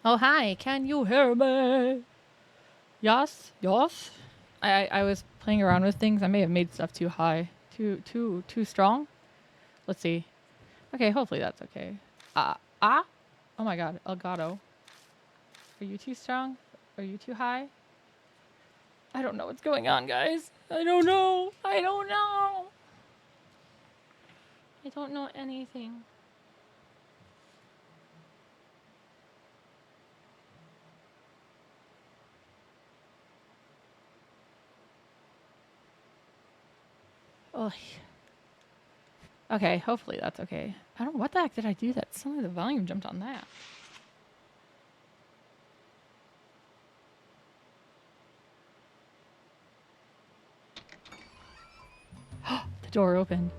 Oh, hi, can you hear me? Yes, yes. I was playing around with things. I may have made stuff too high. Too strong? Let's see. Okay, hopefully that's okay. Ah? Oh my god, Elgato. Are you too strong? Are you too high? I don't know what's going on, guys. I don't know. I don't know. I don't know anything. Oh. Okay, hopefully that's okay. I don't. What the heck did I do that? Suddenly the volume jumped on that. The door opened.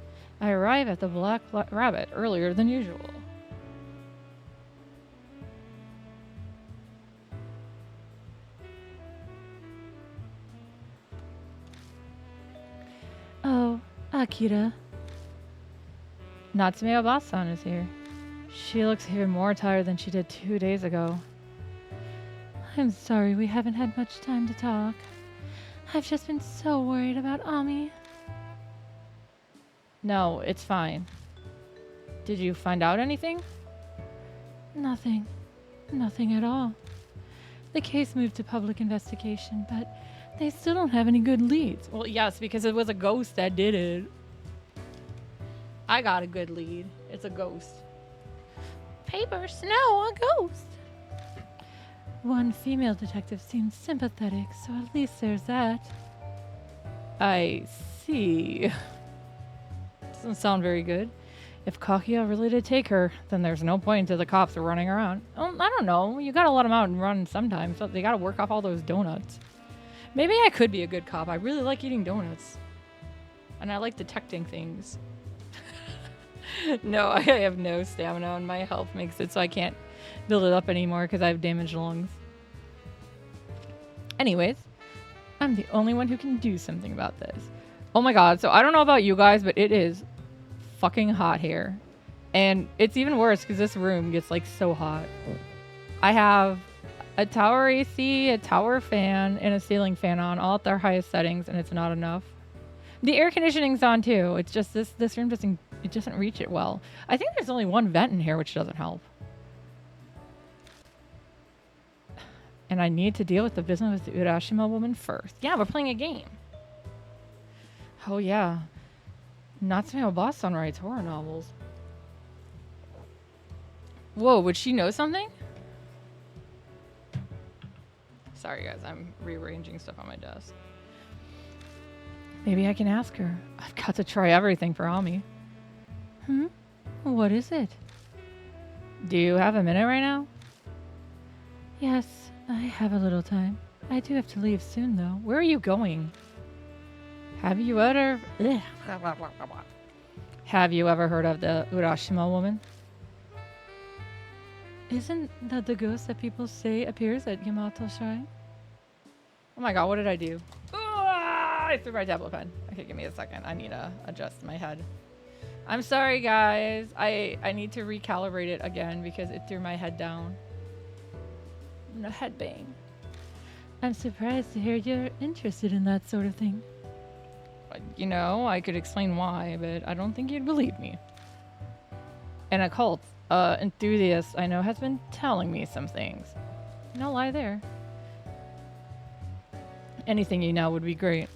I arrived at the Black Rabbit earlier than usual. Oh, Akira. Natsume Obasan is here. She looks even more tired than she did 2 days ago. I'm sorry we haven't had much time to talk. I've just been so worried about Ami. No, it's fine. Did you find out anything? Nothing. Nothing at all. The case moved to public investigation, but they still don't have any good leads. Well, yes, because it was a ghost that did it. I got a good lead. It's a ghost. Paper snow, a ghost. One female detective seems sympathetic, so at least there's that. I see. Doesn't sound very good. If Kakia really did take her, then there's no point to the cops running around. Oh, I don't know. You gotta let them out and run sometimes. So they gotta work off all those donuts. Maybe I could be a good cop. I really like eating donuts. And I like detecting things. No, I have no stamina and my health makes it so I can't build it up anymore because I have damaged lungs. Anyways, I'm the only one who can do something about this. Oh my god, so I don't know about you guys, but it is fucking hot here. And it's even worse because this room gets like so hot. I have a tower AC, a tower fan, and a ceiling fan on, all at their highest settings, and it's not enough. The air conditioning's on too. It's just this room doesn't reach it well. I think there's only one vent in here, which doesn't help. And I need to deal with the business with the Urashima woman first. Yeah, we're playing a game. Oh yeah. Natsume Obasan writes horror novels. Whoa, would she know something? Sorry guys, I'm rearranging stuff on my desk. Maybe I can ask her. I've got to try everything for Ami. What is it? Do you have a minute right now? Yes, I have a little time. I do have to leave soon though. Where are you going? Have you ever... Have you ever heard of the Urashima woman? Isn't that the ghost that people say appears at Yamato Shrine? Oh my god, what did I do? I threw my tablet pen. Okay, give me a second. I need to adjust my head. I'm sorry, guys. I need to recalibrate it again because it threw my head down. A head bang. I'm surprised to hear you're interested in that sort of thing. You know, I could explain why, but I don't think you'd believe me. An occult enthusiast I know has been telling me some things. No lie there. Anything you know would be great.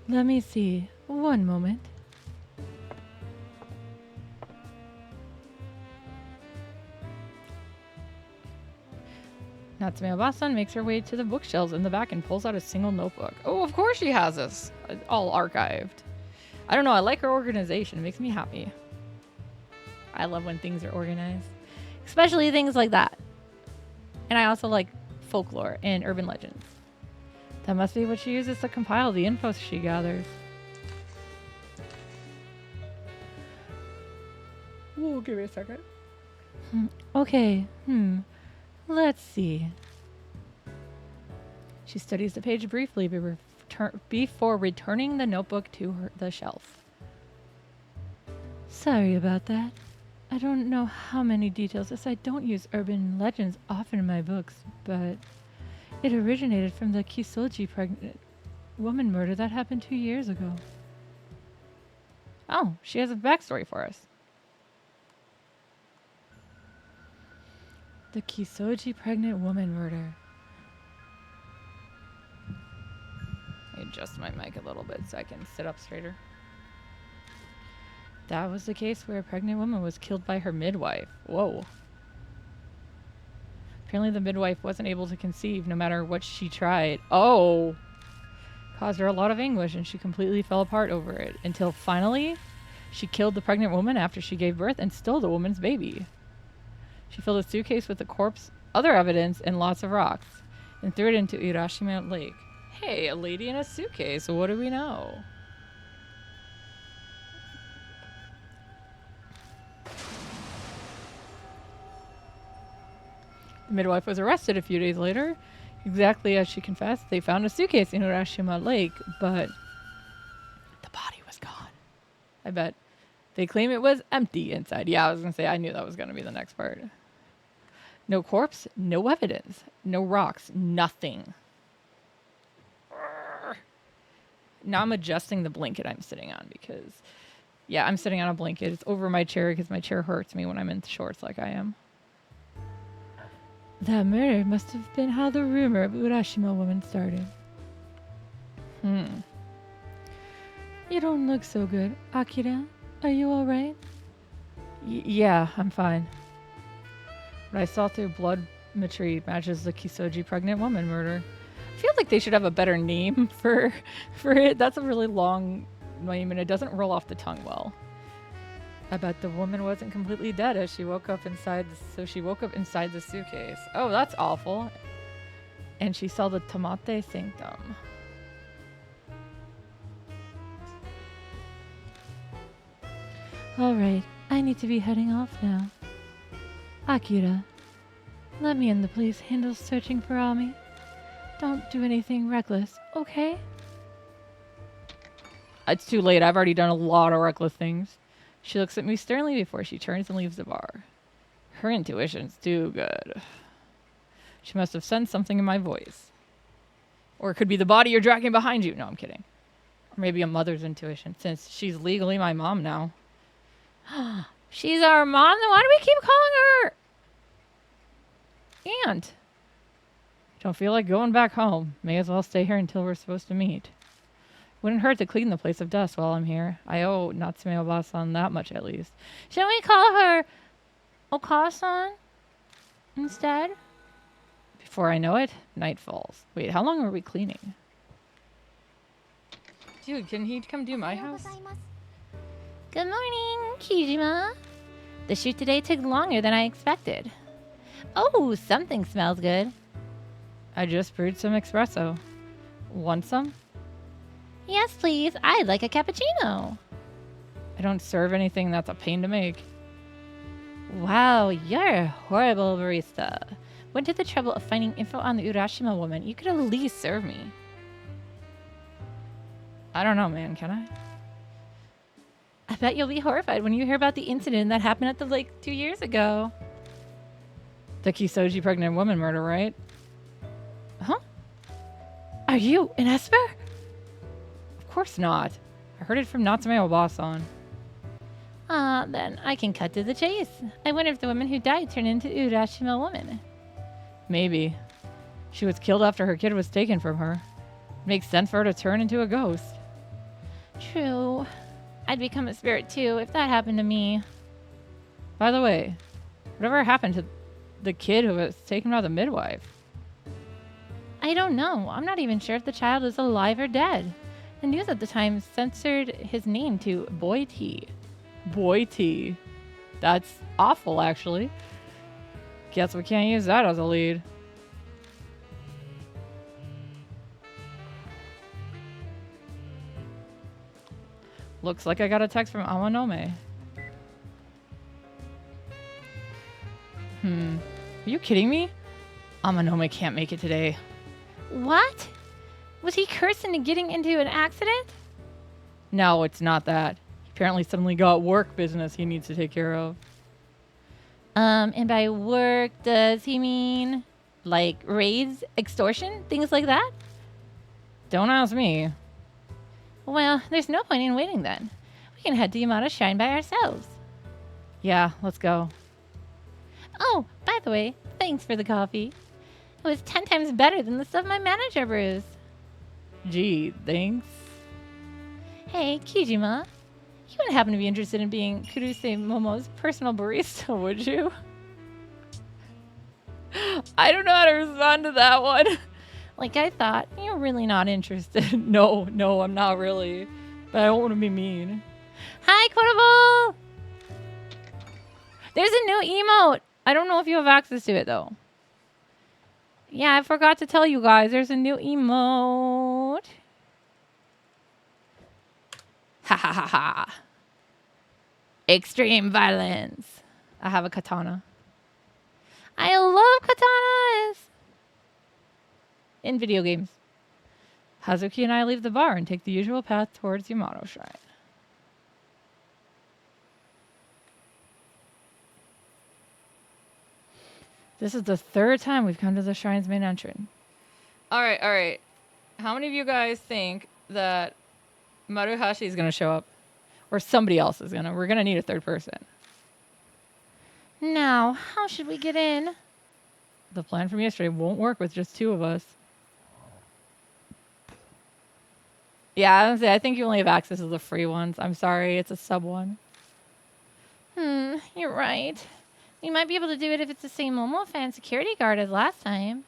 Let me see. One moment. Natsume Obasan makes her way to the bookshelves in the back and pulls out a single notebook. Oh, of course she has this. All archived. I don't know. I like her organization. It makes me happy. I love when things are organized. Especially things like that. And I also like folklore and urban legends. That must be what she uses to compile the info she gathers. Whoa, give me a second. Okay, let's see. She studies the page briefly before returning the notebook to the shelf. Sorry about that. I don't know how many details, as I don't use urban legends often in my books, but it originated from the Kisoji pregnant woman murder that happened 2 years ago. Oh, she has a backstory for us. The Kisoji pregnant woman murder. Let me adjust my mic a little bit so I can sit up straighter. That was the case where a pregnant woman was killed by her midwife. Whoa. Apparently the midwife wasn't able to conceive no matter what she tried. Oh! Caused her a lot of anguish and she completely fell apart over it. Until finally, she killed the pregnant woman after she gave birth and stole the woman's baby. She filled a suitcase with the corpse, other evidence, and lots of rocks, and threw it into Urashima Lake. Hey, a lady in a suitcase. What do we know? The midwife was arrested a few days later. Exactly as she confessed, they found a suitcase in Urashima Lake, but the body was gone. I bet. They claim it was empty inside. Yeah, I was going to say, I knew that was going to be the next part. No corpse, no evidence, no rocks, nothing. Now I'm adjusting the blanket I'm sitting on because, yeah, I'm sitting on a blanket. It's over my chair because my chair hurts me when I'm in shorts like I am. That murder must have been how the rumor of Urashima woman started. You don't look so good. Akira, are you alright? Yeah, I'm fine. What I saw through bloodmetry matches the Kisoji pregnant woman murder. I feel like they should have a better name for it. That's a really long name and it doesn't roll off the tongue well. I bet the woman wasn't completely dead as she woke up inside, so she woke up inside the suitcase. Oh, that's awful. And she saw the Tamate Sanctum. All right, I need to be heading off now. Akira, let me and the police handle searching for Ami. Don't do anything reckless, okay? It's too late. I've already done a lot of reckless things. She looks at me sternly before she turns and leaves the bar. Her intuition's too good. She must have sensed something in my voice. Or it could be the body you're dragging behind you. No, I'm kidding. Or maybe a mother's intuition, since she's legally my mom now. She's our mom? Then why do we keep calling her Aunt? Don't feel like going back home. May as well stay here until we're supposed to meet. Wouldn't hurt to clean the place of dust while I'm here. I owe Natsume Oba-san that much at least. Shouldn't we call her Okasa-san instead? Before I know it, night falls. Wait, how long are we cleaning? Dude, can he come do my house? Good morning, Kijima. The shoot today took longer than I expected. Oh, something smells good. I just brewed some espresso. Want some? Yes, please. I'd like a cappuccino. I don't serve anything that's a pain to make. Wow, you're a horrible barista. Went to the trouble of finding info on the Urashima woman. You could at least serve me. I don't know, man. Can I? I bet you'll be horrified when you hear about the incident that happened at the lake 2 years ago. The Kisoji pregnant woman murder, right? Huh? Are you an Esper? Of course not. I heard it from Natsume Oba-san. Then I can cut to the chase. I wonder if the woman who died turned into Urashima woman. Maybe. She was killed after her kid was taken from her. Makes sense for her to turn into a ghost. True. I'd become a spirit too if that happened to me. By the way, whatever happened to the kid who was taken by the midwife? I don't know. I'm not even sure if the child is alive or dead. The news at the time censored his name to Boy T. Boy T. That's awful, actually. Guess we can't use that as a lead. Looks like I got a text from Amanome. Are you kidding me? Amanome can't make it today. What? Was he cursed into getting into an accident? No, it's not that. He apparently suddenly got work business he needs to take care of. And by work, does he mean like raids, extortion, things like that? Don't ask me. Well, there's no point in waiting then. We can head to Yamada Shrine by ourselves. Yeah, let's go. Oh, by the way, thanks for the coffee. It was 10 times better than the stuff my manager brews. Gee, thanks. Hey, Kijima. You wouldn't happen to be interested in being Kuruse Momo's personal barista, would you? I don't know how to respond to that one. Like I thought, you're really not interested. No, I'm not really. But I don't want to be mean. Hi, Quotable! There's a new emote. I don't know if you have access to it, though. Yeah, I forgot to tell you guys. There's a new emote. Ha ha ha ha. Extreme violence. I have a katana. I love katanas! In video games. Hazuki and I leave the bar and take the usual path towards Yamato Shrine. This is the third time we've come to the shrine's main entrance. Alright. How many of you guys think that Maruhashi is going to show up? Or somebody else is going to? We're going to need a third person. Now, how should we get in? The plan from yesterday won't work with just two of us. Yeah, I think you only have access to the free ones. I'm sorry, it's a sub one. You're right. We might be able to do it if it's the same Momo fan security guard as last time.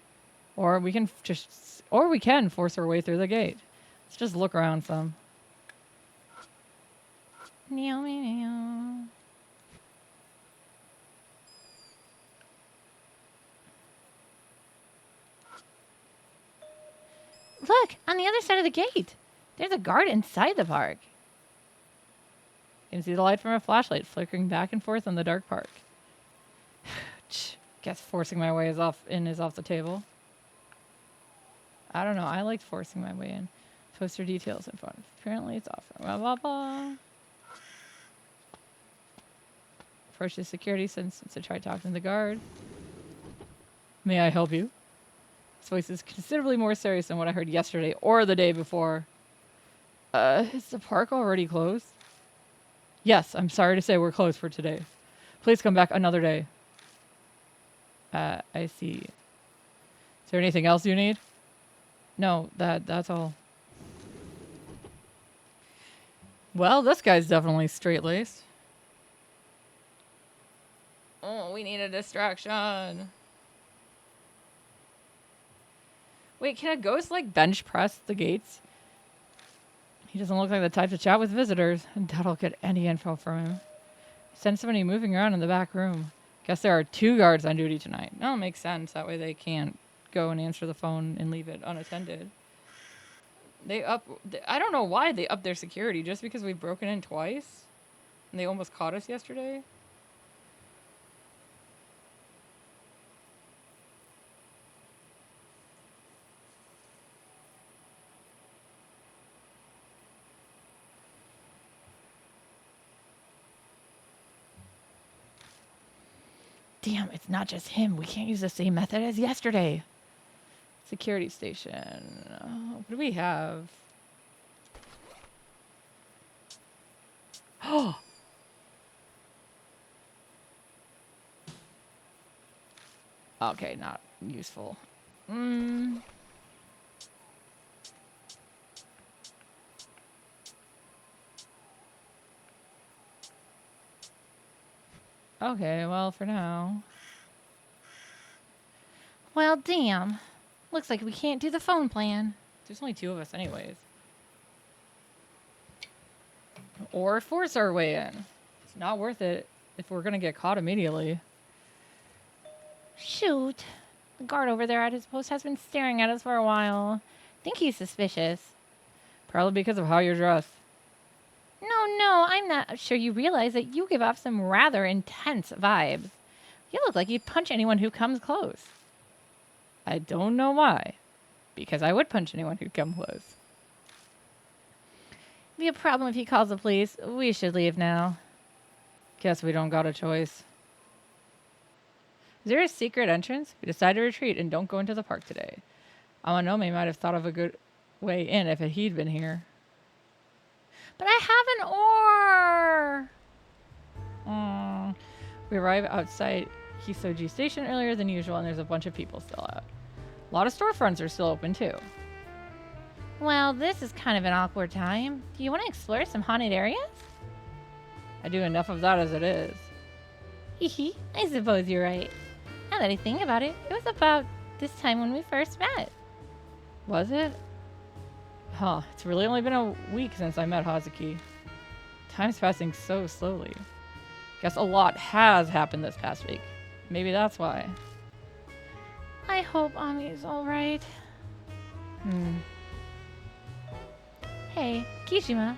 Or we can force our way through the gate. Let's just look around some. Meow, meow, meow. Look, on the other side of the gate. There's a guard inside the park. Can see the light from a flashlight flickering back and forth in the dark park. Guess forcing my way is off the table. I don't know. I liked forcing my way in. Poster details in front. Apparently it's off. Blah, blah, blah. Approach the security since I tried talking to the guard. May I help you? His voice is considerably more serious than what I heard yesterday or the day before. Is the park already closed? Yes, I'm sorry to say we're closed for today. Please come back another day. I see. Is there anything else you need? No, that's all. Well, this guy's definitely straight-laced. Oh, we need a distraction. Wait, can a ghost, like, bench press the gates? He doesn't look like the type to chat with visitors. I doubt I'll get any info from him. Send somebody moving around in the back room. Guess there are 2 guards on duty tonight. No, it makes sense. That way they can't go and answer the phone and leave it unattended. I don't know why they upped their security. Just because we've broken in twice? And they almost caught us yesterday? Damn, it's not just him. We can't use the same method as yesterday. Security station. What do we have? Oh! Okay, not useful. Okay, well, for now. Well, damn. Looks like we can't do the phone plan. There's only 2 of us anyways. Or force our way in. It's not worth it if we're gonna get caught immediately. Shoot. The guard over there at his post has been staring at us for a while. Think he's suspicious. Probably because of how you're dressed. No, I'm not sure you realize that you give off some rather intense vibes. You look like you'd punch anyone who comes close. I don't know why. Because I would punch anyone who'd come close. Be a problem if he calls the police. We should leave now. Guess we don't got a choice. Is there a secret entrance? We decide to retreat and don't go into the park today. Amanome might have thought of a good way in if he'd been here. But I have an oar! We arrive outside Hisoji Station earlier than usual, and there's a bunch of people still out. A lot of storefronts are still open, too. Well, this is kind of an awkward time. Do you want to explore some haunted areas? I do enough of that as it is. Hehe, I suppose you're right. Now that I think about it, it was about this time when we first met. Was it? Huh, it's really only been a week since I met Hazuki. Time's passing so slowly. Guess a lot has happened this past week. Maybe that's why. I hope Ami's alright. Hey, Kishima.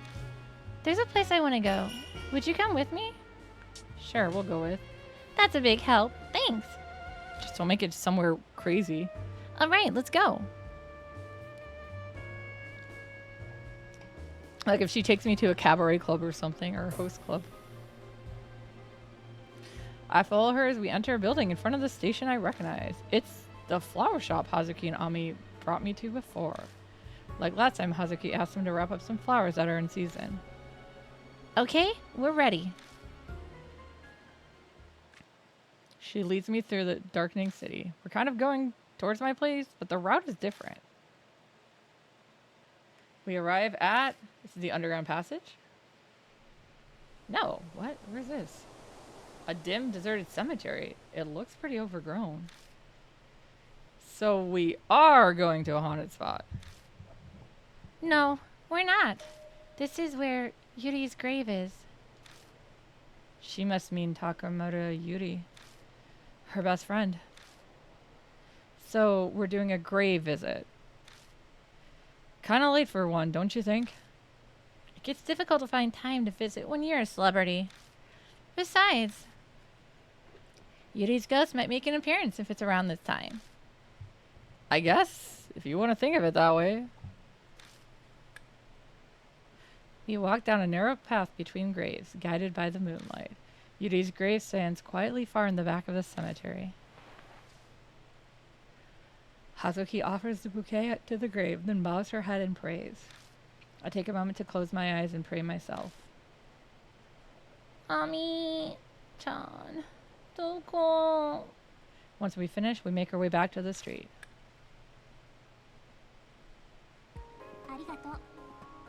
There's a place I want to go. Would you come with me? Sure, we'll go with. That's a big help. Thanks. Just don't make it somewhere crazy. Alright, let's go. Like if she takes me to a cabaret club or something, or a host club. I follow her as we enter a building in front of the station I recognize. It's the flower shop Hazuki and Ami brought me to before. Like last time, Hazuki asked him to wrap up some flowers that are in season. Okay, we're ready. She leads me through the darkening city. We're kind of going towards my place, but the route is different. We arrive at... This is the underground passage? No, what? Where's this? A dim, deserted cemetery. It looks pretty overgrown. So we are going to a haunted spot. No, we're not. This is where Yuri's grave is. She must mean Takamura Yuri. Her best friend. So we're doing a grave visit. Kind of late for one, don't you think? It gets difficult to find time to visit when you're a celebrity. Besides, Yuri's ghost might make an appearance if it's around this time. I guess, if you want to think of it that way. We walk down a narrow path between graves, guided by the moonlight. Yuri's grave stands quietly far in the back of the cemetery. Hazuki offers the bouquet to the grave, then bows her head and prays. I take a moment to close my eyes and pray myself. Ami-chan, doko. Once we finish, we make our way back to the street.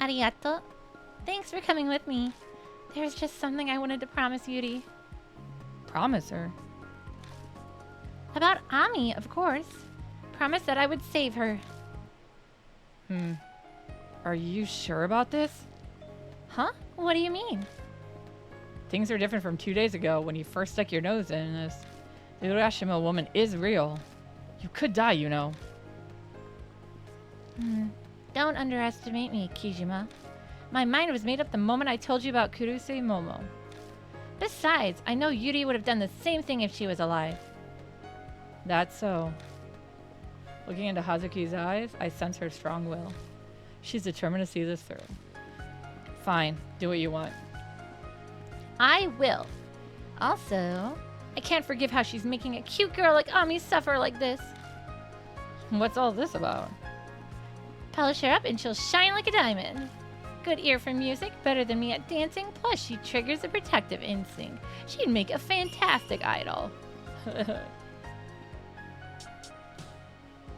Arigato. Thanks for coming with me. There's just something I wanted to promise Yuri. Promise her. About Ami, of course. Promise that I would save her. Are you sure about this? Huh? What do you mean? Things are different from 2 days ago when you first stuck your nose in this. The Urashima woman is real. You could die, you know. Don't underestimate me, Kijima. My mind was made up the moment I told you about Kuruse Momo. Besides, I know Yuri would have done the same thing if she was alive. That's so. Looking into Hazuki's eyes, I sense her strong will. She's determined to see this through. Fine, do what you want. I will. Also, I can't forgive how she's making a cute girl like Ami suffer like this. What's all this about? Polish her up and she'll shine like a diamond. Good ear for music, better than me at dancing, plus she triggers a protective instinct. She'd make a fantastic idol.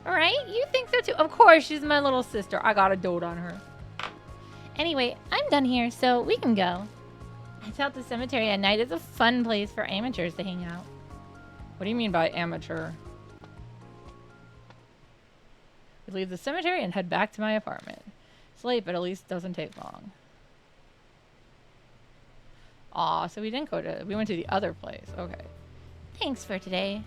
Right? You think so too? Of course, she's my little sister. I gotta dote on her. Anyway, I'm done here, so we can go. I thought the cemetery at night is a fun place for amateurs to hang out. What do you mean by amateur? We leave the cemetery and head back to my apartment. It's late, but at least doesn't take long. Aw, so we went to the other place. Okay. Thanks for today.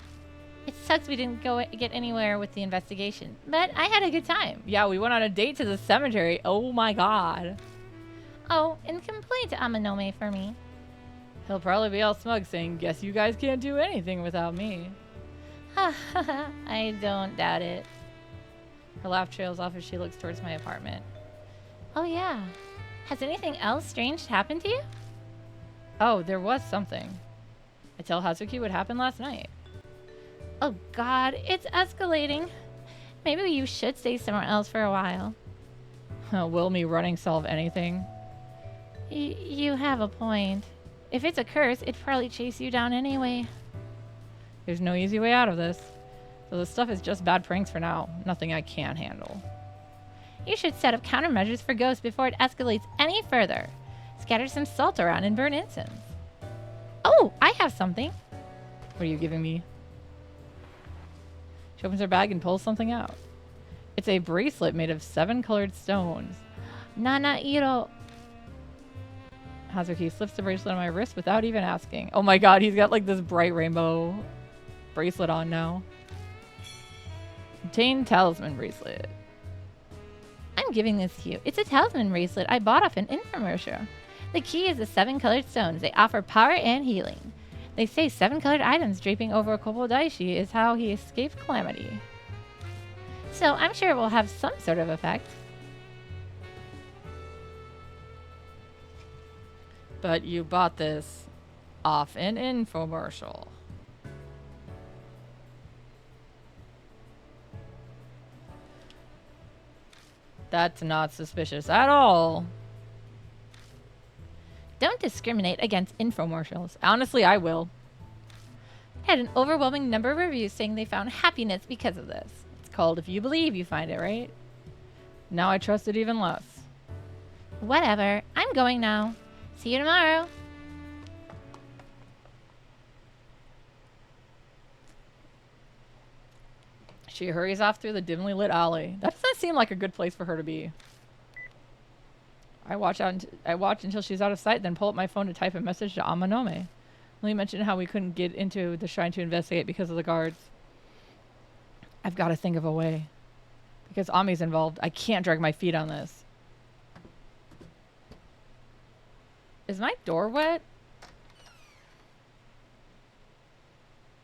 It sucks we didn't get anywhere with the investigation, but I had a good time. Yeah, we went on a date to the cemetery. Oh my god. Oh, and complain to Amanome for me. He'll probably be all smug saying, guess you guys can't do anything without me. I don't doubt it. Her laugh trails off as she looks towards my apartment. Oh yeah. Has anything else strange happened to you? Oh, there was something. I tell Hazuki what happened last night. Oh god, it's escalating. Maybe you should stay somewhere else for a while. Will me running solve anything? You have a point. If it's a curse, it'd probably chase you down anyway. There's no easy way out of this. So this stuff is just bad pranks for now. Nothing I can't handle. You should set up countermeasures for ghosts before it escalates any further. Scatter some salt around and burn incense. Oh, I have something. What are you giving me? She opens her bag and pulls something out. It's a bracelet made of 7 colored stones. Nana-iro. Hazuki slips the bracelet on my wrist without even asking. Oh my god, he's got like this bright rainbow bracelet on now. Obtain talisman bracelet. I'm giving this to you. It's a talisman bracelet I bought off an infomercial. The key is the 7 colored stones. They offer power and healing. They say 7 colored items draping over a Kobodaishi is how he escaped calamity. So I'm sure it will have some sort of effect. But you bought this off an infomercial. That's not suspicious at all. Don't discriminate against infomercials. Honestly, I will. I had an overwhelming number of reviews saying they found happiness because of this. It's called If You Believe, You Find It, right? Now I trust it even less. Whatever. I'm going now. See you tomorrow. She hurries off through the dimly lit alley. That doesn't seem like a good place for her to be. I watch until she's out of sight, then pull up my phone to type a message to Amanome. Lee mentioned how we couldn't get into the shrine to investigate because of the guards. I've got to think of a way. Because Ami's involved, I can't drag my feet on this. Is my door wet?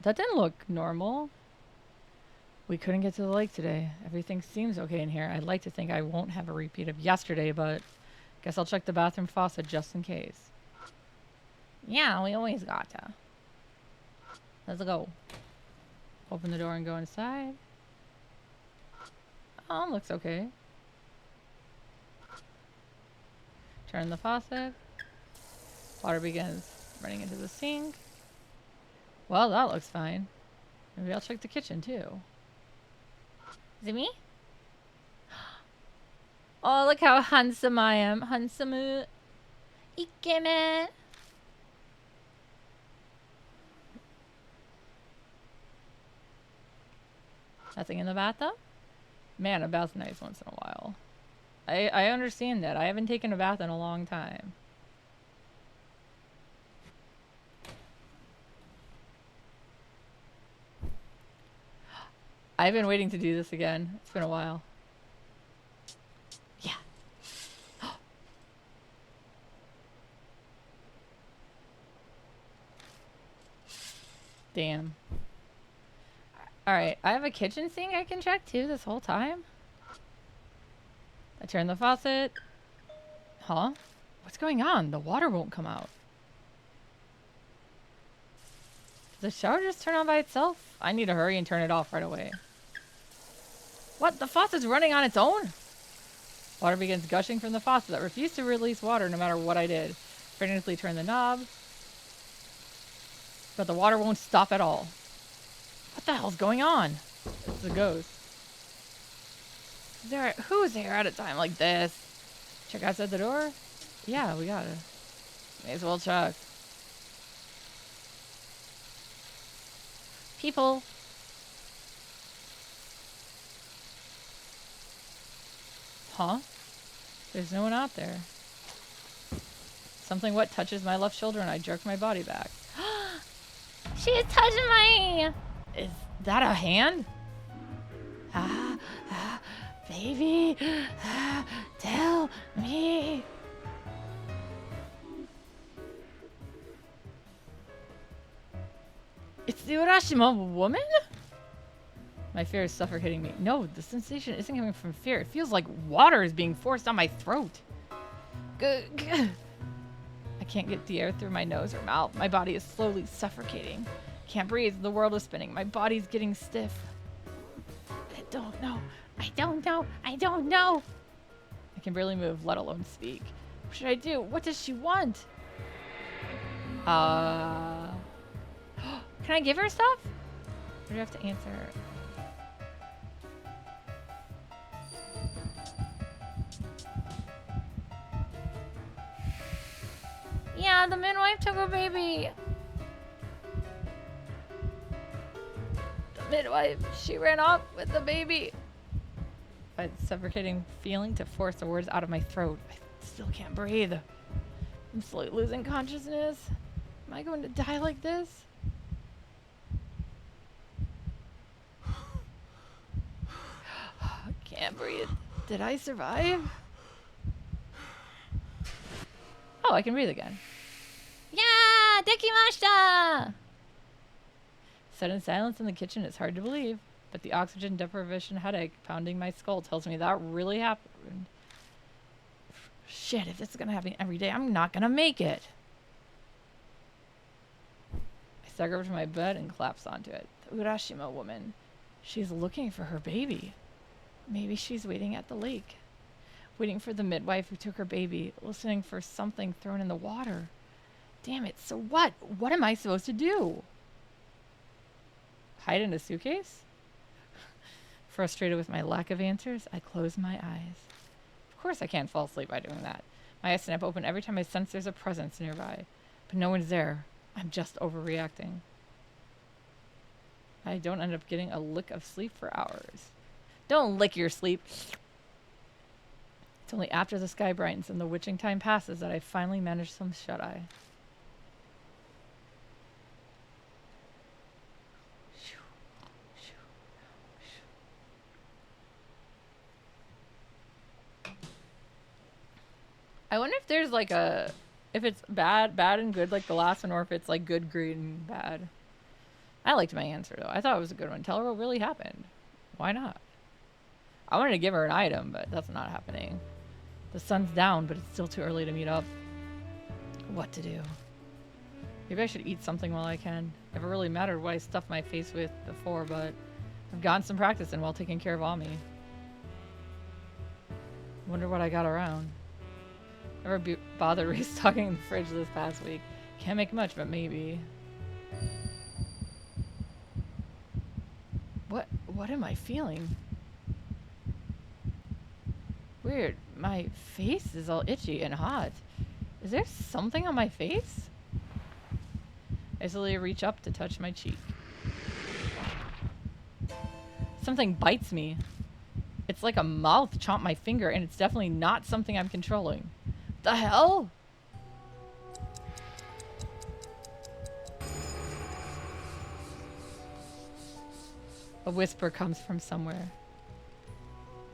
That didn't look normal. We couldn't get to the lake today. Everything seems okay in here. I'd like to think I won't have a repeat of yesterday, but guess I'll check the bathroom faucet just in case. Yeah, we always gotta. Let's go. Open the door and go inside. Oh, looks okay. Turn the faucet. Water begins running into the sink. Well, that looks fine. Maybe I'll check the kitchen too. Is it me? Oh, look how handsome I am. Handsome. Ikemen. Nothing in the bathtub? Man, a bath's nice once in a while. I understand that. I haven't taken a bath in a long time. I've been waiting to do this again. It's been a while. Yeah. Damn. Alright, I have a kitchen sink I can check too this whole time. I turn the faucet. Huh? What's going on? The water won't come out. Did the shower just turn on by itself? I need to hurry and turn it off right away. What? The faucet's running on its own? Water begins gushing from the faucet that refused to release water no matter what I did. Frantically turn the knob. But the water won't stop at all. What the hell's going on? It's a ghost. Who's there at a time like this? Check outside the door? Yeah, we got it. May as well check. People. Huh? There's no one out there. Something wet touches my left shoulder and I jerk my body back. She is touching me! Is that a hand? Baby, tell me. It's the Urashima woman? My fear is suffocating me. No, the sensation isn't coming from fear. It feels like water is being forced down my throat. I can't get the air through my nose or mouth. My body is slowly suffocating. Can't breathe. The world is spinning. My body's getting stiff. I don't know. I can barely move, let alone speak. What should I do? What does she want? Can I give her stuff? Or do I have to answer her? Yeah, the midwife took her baby. The midwife, she ran off with the baby. A suffocating feeling to force the words out of my throat. I still can't breathe. I'm slowly losing consciousness. Am I going to die like this? Can't breathe. Did I survive? Oh, I can breathe again. Yeah, dekimashita! Sudden silence in the kitchen is hard to believe, but the oxygen deprivation headache pounding my skull tells me that really happened. Shit, if this is gonna happen every day, I'm not gonna make it. I stagger over to my bed and collapse onto it. The Urashima woman. She's looking for her baby. Maybe she's waiting at the lake. Waiting for the midwife who took her baby. Listening for something thrown in the water. Damn it, so what? What am I supposed to do? Hide in a suitcase? Frustrated with my lack of answers, I close my eyes. Of course I can't fall asleep by doing that. My eyes snap open every time I sense there's a presence nearby. But no one's there. I'm just overreacting. I don't end up getting a lick of sleep for hours. Don't lick your sleep. It's only after the sky brightens and the witching time passes that I finally manage some shut-eye. I wonder if there's like a if it's bad and good like the last one, or if it's like good, great, and bad. I liked my answer though. I thought it was a good one. Tell her what really happened. Why not? I wanted to give her an item, but that's not happening. The sun's down, but it's still too early to meet up. What to do? Maybe I should eat something while I can. Never really mattered what I stuffed my face with before, but I've gotten some practice in while taking care of Ami. Wonder what I got around. Never bothered restocking the fridge this past week. Can't make much, but maybe. What am I feeling? Weird. My face is all itchy and hot. Is there something on my face? I slowly reach up to touch my cheek. Something bites me. It's like a mouth chomped my finger, and it's definitely not something I'm controlling. The hell? A whisper comes from somewhere.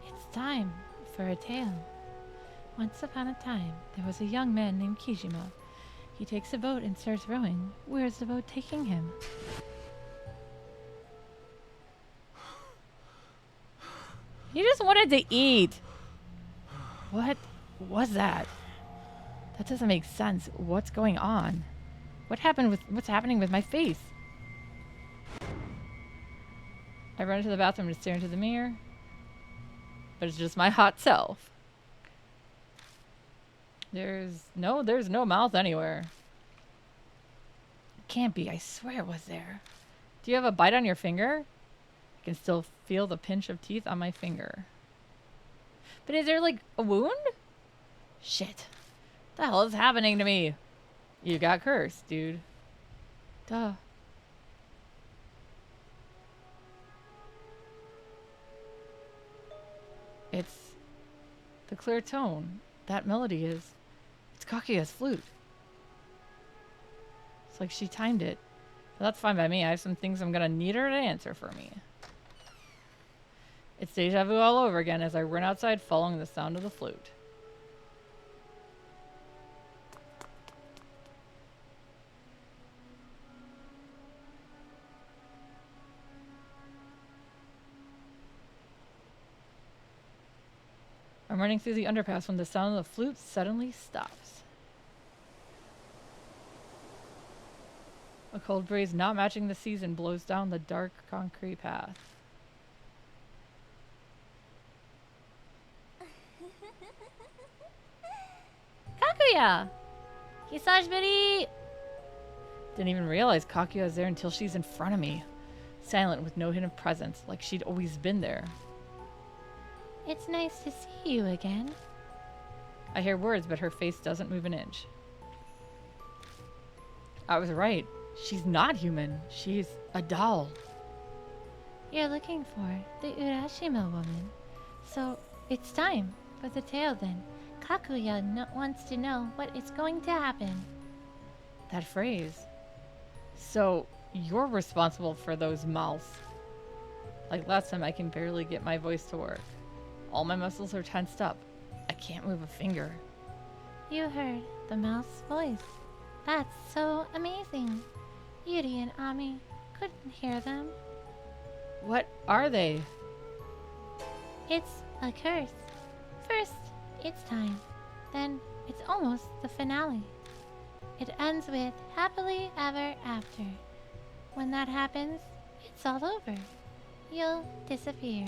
It's time for a tale. Once upon a time, there was a young man named Kijima. He takes a boat and starts rowing. Where's the boat taking him? He just wanted to eat. What was that? That doesn't make sense. What's going on? What's happening with my face? I run into the bathroom to stare into the mirror. But it's just my hot self. There's no mouth anywhere. It can't be. I swear it was there. Do you have a bite on your finger? I can still feel the pinch of teeth on my finger. But is there like a wound? Shit. What the hell is happening to me? You got cursed, dude. Duh. It's the clear tone. That melody is... It's Kaguya's flute. It's like she timed it. But that's fine by me. I have some things I'm gonna need her to answer for me. It's deja vu all over again as I run outside following the sound of the flute. I'm running through the underpass when the sound of the flute suddenly stops. A cold breeze not matching the season blows down the dark concrete path. Kaguya! Hisashiburi! Didn't even realize Kaguya is there until she's in front of me. Silent with no hint of presence, like she'd always been there. It's nice to see you again. I hear words, but her face doesn't move an inch. I was right. She's not human. She's a doll. You're looking for the Urashima woman. So, it's time for the tale then. Kaguya wants to know what is going to happen. That phrase. So, you're responsible for those mouths. Like last time, I can barely get my voice to work. All my muscles are tensed up. I can't move a finger. You heard the mouth's voice. That's so amazing. Yuri and Ami couldn't hear them. What are they? It's a curse. First, it's time. Then, it's almost the finale. It ends with happily ever after. When that happens, it's all over. You'll disappear.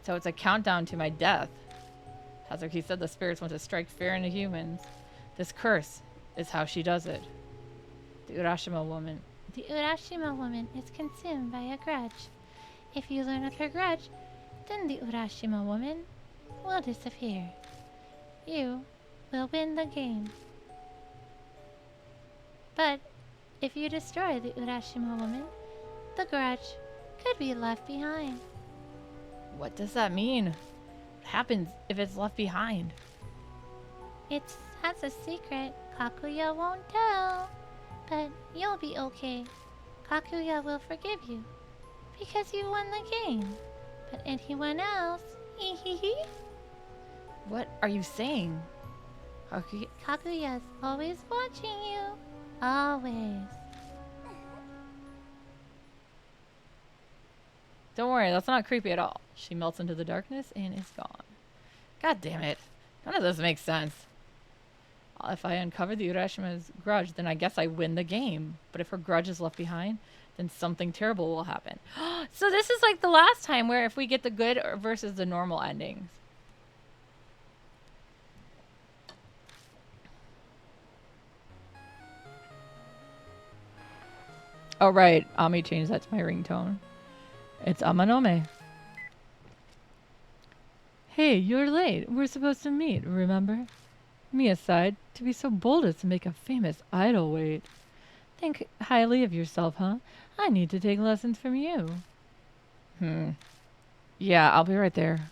So it's a countdown to my death. Hazuki said the spirits want to strike fear into humans. This curse is how she does it. The Urashima woman. The Urashima woman is consumed by a grudge. If you learn of her grudge, then the Urashima woman will disappear. You will win the game. But if you destroy the Urashima woman, the grudge could be left behind. What does that mean? What happens if it's left behind? It's has a secret Kaguya won't tell. But you'll be okay. Kaguya will forgive you. Because you won the game. But anyone else, hee hee hee. What are you saying? Kaguya's always watching you. Always. Don't worry, that's not creepy at all. She melts into the darkness and is gone. God damn it. None of this makes sense. If I uncover the Urashima's grudge, then I guess I win the game. But if her grudge is left behind, then something terrible will happen. So this is like the last time where if we get the good versus the normal endings. Oh, right. Ami changed that to my ringtone. It's Amanome. Hey, you're late. We're supposed to meet, remember? Me aside, to be so bold as to make a famous idol wait. Think highly of yourself, huh? I need to take lessons from you. Yeah, I'll be right there.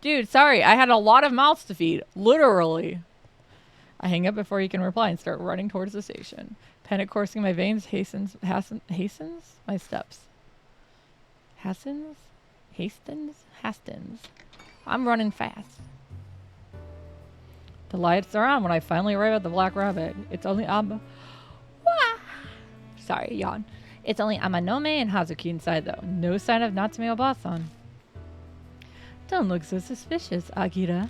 Dude, sorry. I had a lot of mouths to feed. Literally. I hang up before he can reply and start running towards the station. Panic coursing in my veins hastens my steps. Hastens? I'm running fast. The lights are on when I finally arrive at the Black Rabbit. It's only Sorry, yawn. It's only Amanome and Hazuki inside, though. No sign of Natsume Obasan. Don't look so suspicious, Akira.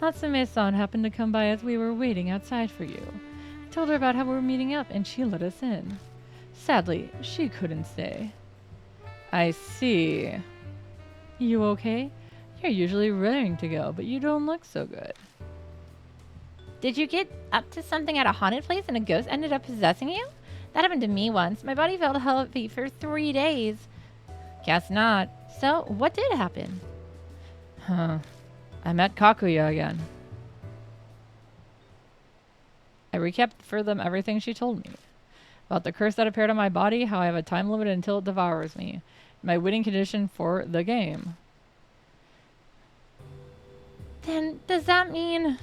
Natsume-san happened to come by as we were waiting outside for you. I told her about how we were meeting up, and she let us in. Sadly, she couldn't stay. I see. You okay? You're usually raring to go, but you don't look so good. Did you get up to something at a haunted place and a ghost ended up possessing you? That happened to me once. My body felt heavy for 3 days. Guess not. So, what did happen? I met Kakuya again. I recapped for them everything she told me. About the curse that appeared on my body, how I have a time limit until it devours me. My winning condition for the game. Then, does that mean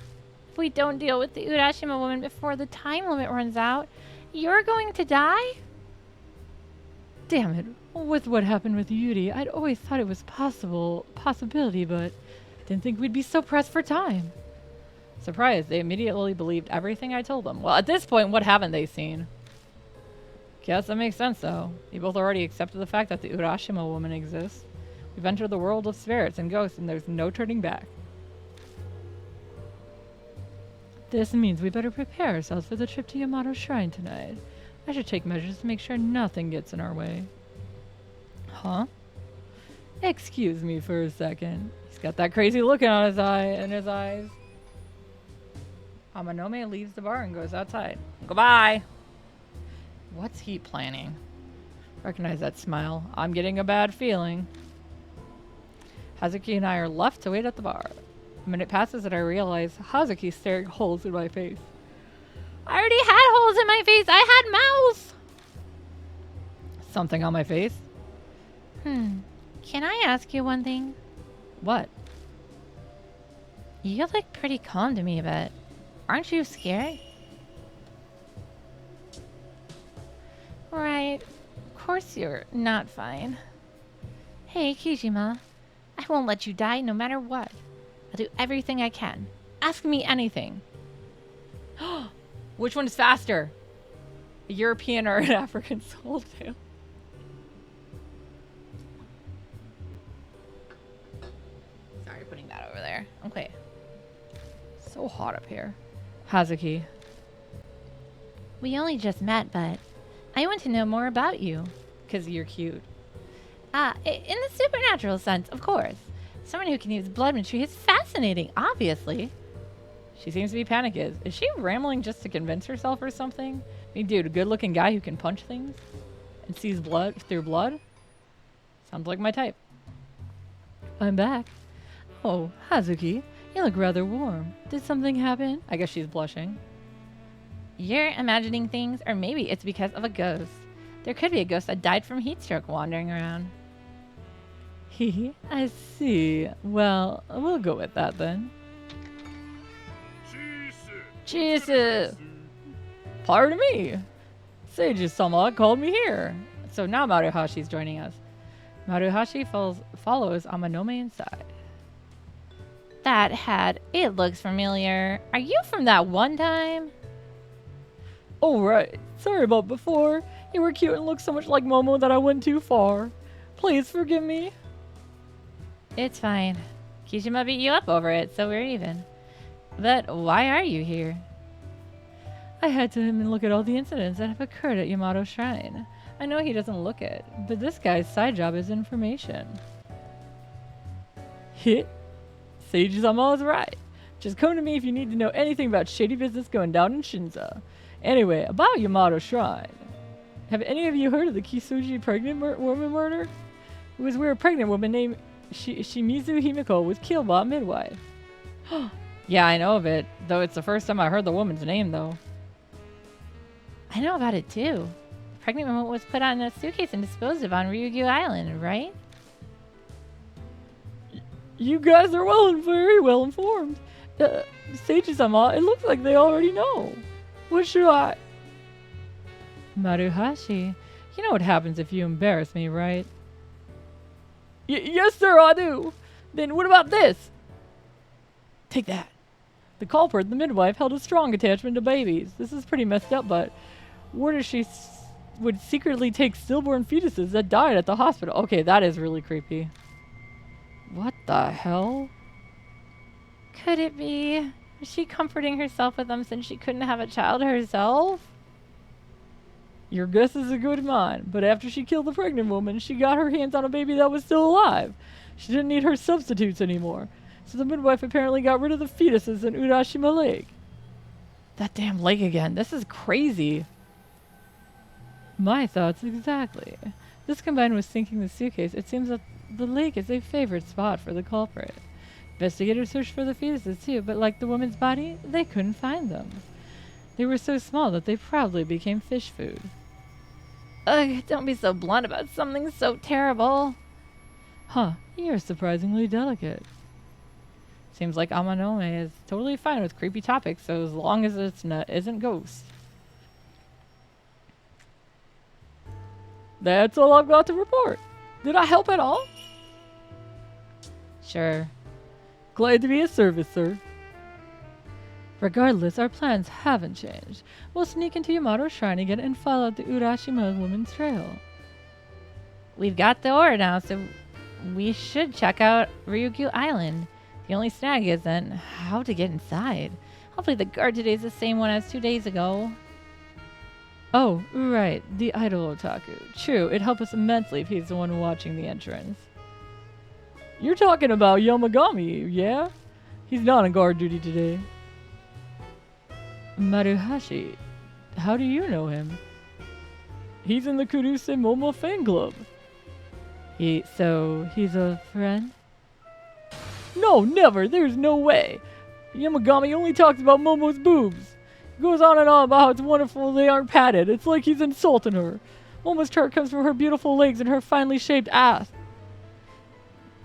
if we don't deal with the Urashima woman before the time limit runs out, you're going to die? Damn it. With what happened with Yuri, I'd always thought it was possibility, but didn't think we'd be so pressed for time. Surprised, they immediately believed everything I told them. Well, at this point, what haven't they seen? Guess that makes sense, though. You both already accepted the fact that the Urashima woman exists. We've entered the world of spirits and ghosts, and there's no turning back. This means we better prepare ourselves for the trip to Yamato Shrine tonight. I should take measures to make sure nothing gets in our way. Huh? Excuse me for a second. He's got that crazy look in his eyes. Amanome leaves the bar and goes outside. Goodbye. What's he planning? Recognize that smile. I'm getting a bad feeling. Hazuki and I are left to wait at the bar. A minute passes and I realize Hazuki's staring holes in my face. I already had holes in my face. I had mouths. Something on my face? Can I ask you one thing? What? You look pretty calm to me a bit. Aren't you scared? Right. Of course you're not fine. Hey, Kijima. I won't let you die no matter what. I'll do everything I can. Ask me anything. Which one's faster? A European or an African swallowtail? Sorry, putting that over there. Okay. So hot up here. Hazuki. We only just met, but I want to know more about you. 'Cause you're cute. In the supernatural sense, of course. Someone who can use blood machinery is fascinating, obviously. She seems to be panicked. Is she rambling just to convince herself or something? I mean, dude, a good-looking guy who can punch things and sees blood through blood? Sounds like my type. I'm back. Oh, Hazuki, you look rather warm. Did something happen? I guess she's blushing. You're imagining things, or maybe it's because of a ghost. There could be a ghost that died from heat stroke wandering around. Hee, I see. Well, we'll go with that then. Jesus! Pardon me. Seiji-sama called me here. So now Maruhashi's joining us. Maruhashi follows Amanome inside. That hat, it looks familiar. Are you from that one time? Oh, right. Sorry about before. You were cute and looked so much like Momo that I went too far. Please forgive me. It's fine. Kishima beat you up over it, so we're even. But why are you here? I had to him and look at all the incidents that have occurred at Yamato Shrine. I know he doesn't look it, but this guy's side job is information. Hit. Sage-sama is right. Just come to me if you need to know anything about shady business going down in Shinza. Anyway, about Yamato Shrine. Have any of you heard of the Kisuji pregnant woman murder? It was where a pregnant woman named Shimizu Himiko was killed by a midwife. Yeah, I know of it, though it's the first time I heard the woman's name, though. I know about it too. The pregnant woman was put on a suitcase and disposed of on Ryukyu Island, right? You guys are very well informed. Sage-sama, it looks like they already know. What should I... Maruhashi, you know what happens if you embarrass me, right? Yes, sir, I do. Then what about this? Take that. The culprit, the midwife, held a strong attachment to babies. This is pretty messed up, but word is she would secretly take stillborn fetuses that died at the hospital. Okay, that is really creepy. What the hell? Could it be? Was she comforting herself with them since she couldn't have a child herself? Your guess is as good as mine, but after she killed the pregnant woman, she got her hands on a baby that was still alive. She didn't need her substitutes anymore, so the midwife apparently got rid of the fetuses in Urashima Lake. That damn lake again. This is crazy. My thoughts exactly. This combined with sinking the suitcase, it seems that the lake is a favorite spot for the culprit. Investigators searched for the fetuses too, but like the woman's body, they couldn't find them. They were so small that they probably became fish food. Ugh, don't be so blunt about something so terrible. Huh, you're surprisingly delicate. Seems like Amanome is totally fine with creepy topics, so as long as isn't ghosts. That's all I've got to report. Did I help at all? Sure. Glad to be of service, sir. Regardless, our plans haven't changed. We'll sneak into Yamato Shrine again and follow the Urashima Woman's Trail. We've got the ore now, so we should check out Ryukyu Island. The only snag is then how to get inside. Hopefully the guard today is the same one as 2 days ago. Oh, right, the idol otaku. True, it'd help us immensely if he's the one watching the entrance. You're talking about Yamagami, yeah? He's not on guard duty today. Maruhashi, how do you know him? He's in the Kuruse Momo fan club. So he's a friend? No, never. There's no way. Yamagami only talks about Momo's boobs. He goes on and on about how it's wonderful they aren't padded. It's like he's insulting her. Momo's chart comes from her beautiful legs and her finely shaped ass.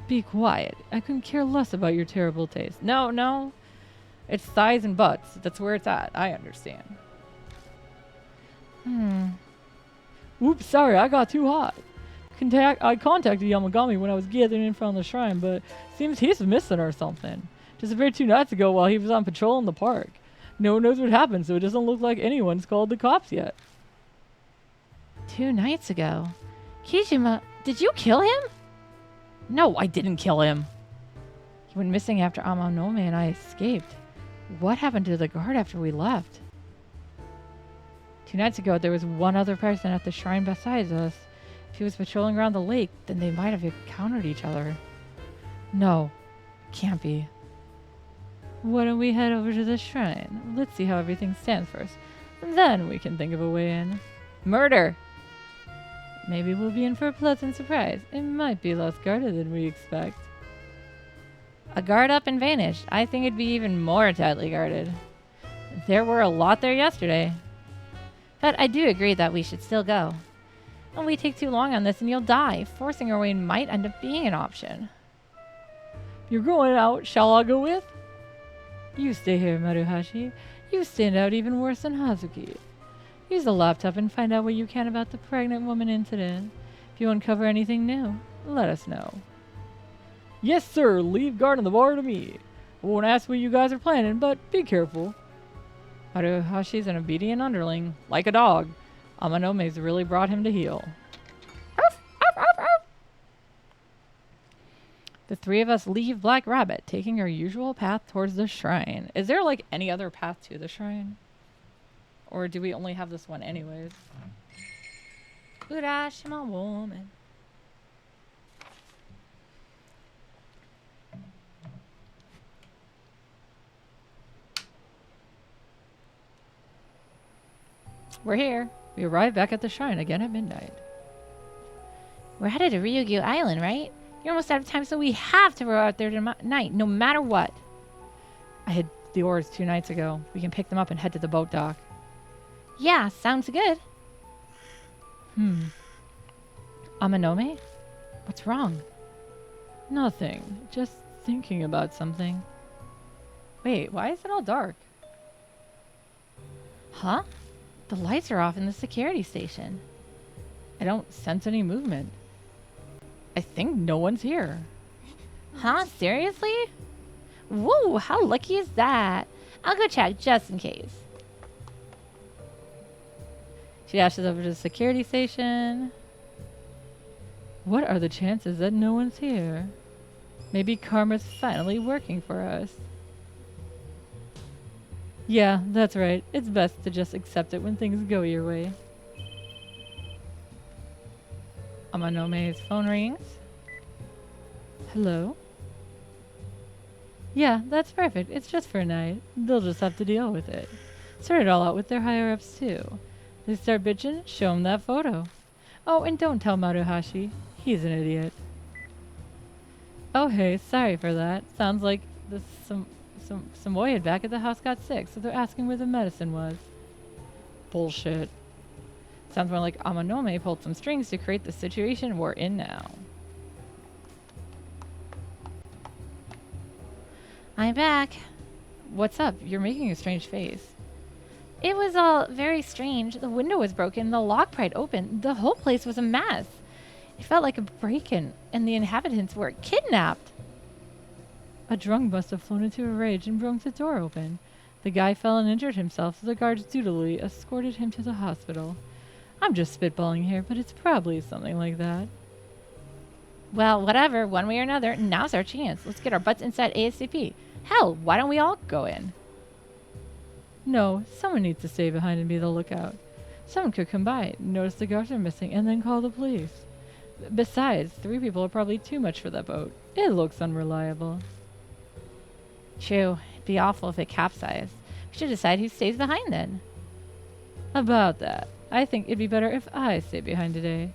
Be quiet. I couldn't care less about your terrible taste. No. It's thighs and butts. That's where it's at. I understand. Oops, sorry, I got too hot. I contacted Yamagami when I was gathering in front of the shrine, but seems he's missing or something. Disappeared 2 nights ago while he was on patrol in the park. No one knows what happened, so it doesn't look like anyone's called the cops yet. 2 nights ago? Kishima, did you kill him? No, I didn't kill him. He went missing after Amanome and I escaped. What happened to the guard after we left? 2 nights ago, there was one other person at the shrine besides us. If he was patrolling around the lake, then they might have encountered each other. No, can't be. Why don't we head over to the shrine? Let's see how everything stands first. Then we can think of a way in. Murder! Maybe we'll be in for a pleasant surprise. It might be less guarded than we expect. A guard up and vanished. I think it'd be even more tightly guarded. There were a lot there yesterday. But I do agree that we should still go. When we take too long on this and you'll die, forcing our way might end up being an option. You're going out, shall I go with? You stay here, Maruhashi. You stand out even worse than Hazuki. Use the laptop and find out what you can about the pregnant woman incident. If you uncover anything new, let us know. Yes, sir. Leave guard on the bar to me. I won't ask what you guys are planning, but be careful. Haruhashi's an obedient underling, like a dog. Amanome's really brought him to heel. Arf, arf, arf, arf. The three of us leave Black Rabbit, taking our usual path towards the shrine. Is there like any other path to the shrine? Or do we only have this one anyways? Urashima woman. We're here. We arrived back at the shrine again at midnight. We're headed to Ryukyu Island, right? You're almost out of time, so we have to row out there tonight, no matter what. I hid the oars 2 nights ago. We can pick them up and head to the boat dock. Yeah, sounds good. Amanome? What's wrong? Nothing. Just thinking about something. Wait, why is it all dark? Huh? The lights are off in the security station. I don't sense any movement. I think no one's here. Huh? Seriously? Whoa, how lucky is that? I'll go check just in case. She dashes over to the security station. What are the chances that no one's here? Maybe karma's finally working for us. Yeah, that's right. It's best to just accept it when things go your way. Amanome's phone rings. Hello? Yeah, that's perfect. It's just for a night. They'll just have to deal with it. Sort it all out with their higher-ups, too. They start bitching, show 'em that photo. Oh, and don't tell Maruhashi. He's an idiot. Oh, hey, sorry for that. Sounds like some boy back at the house got sick, so they're asking where the medicine was. Bullshit. Sounds more like Amanome pulled some strings to create the situation we're in now. I'm back. What's up? You're making a strange face. It was all very strange. The window was broken, the lock pried open. The whole place was a mess. It felt like a break-in, and the inhabitants were kidnapped. A drunk must have flown into a rage and broke the door open. The guy fell and injured himself, so the guards dutifully escorted him to the hospital. I'm just spitballing here, but it's probably something like that. Well, whatever, one way or another, now's our chance. Let's get our butts inside ASAP. Hell, why don't we all go in? No, someone needs to stay behind and be the lookout. Someone could come by, notice the guards are missing, and then call the police. Besides, 3 people are probably too much for that boat. It looks unreliable. True. It'd be awful if it capsized. We should decide who stays behind then. About that, I think it'd be better if I stay behind today.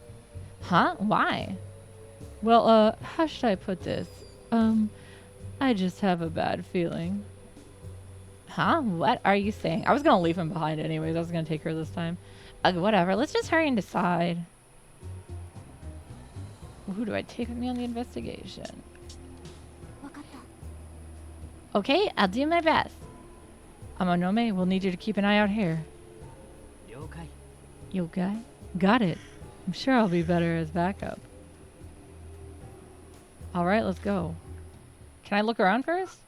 Huh? Why? Well, how should I put this? I just have a bad feeling. Huh? What are you saying? I was gonna leave him behind anyways. I was gonna take her this time. Whatever. Let's just hurry and decide. Who do I take with me on the investigation? Okay, I'll do my best. Amanome, we'll need you to keep an eye out here. Yokai? Got it. I'm sure I'll be better as backup. Alright, let's go. Can I look around first?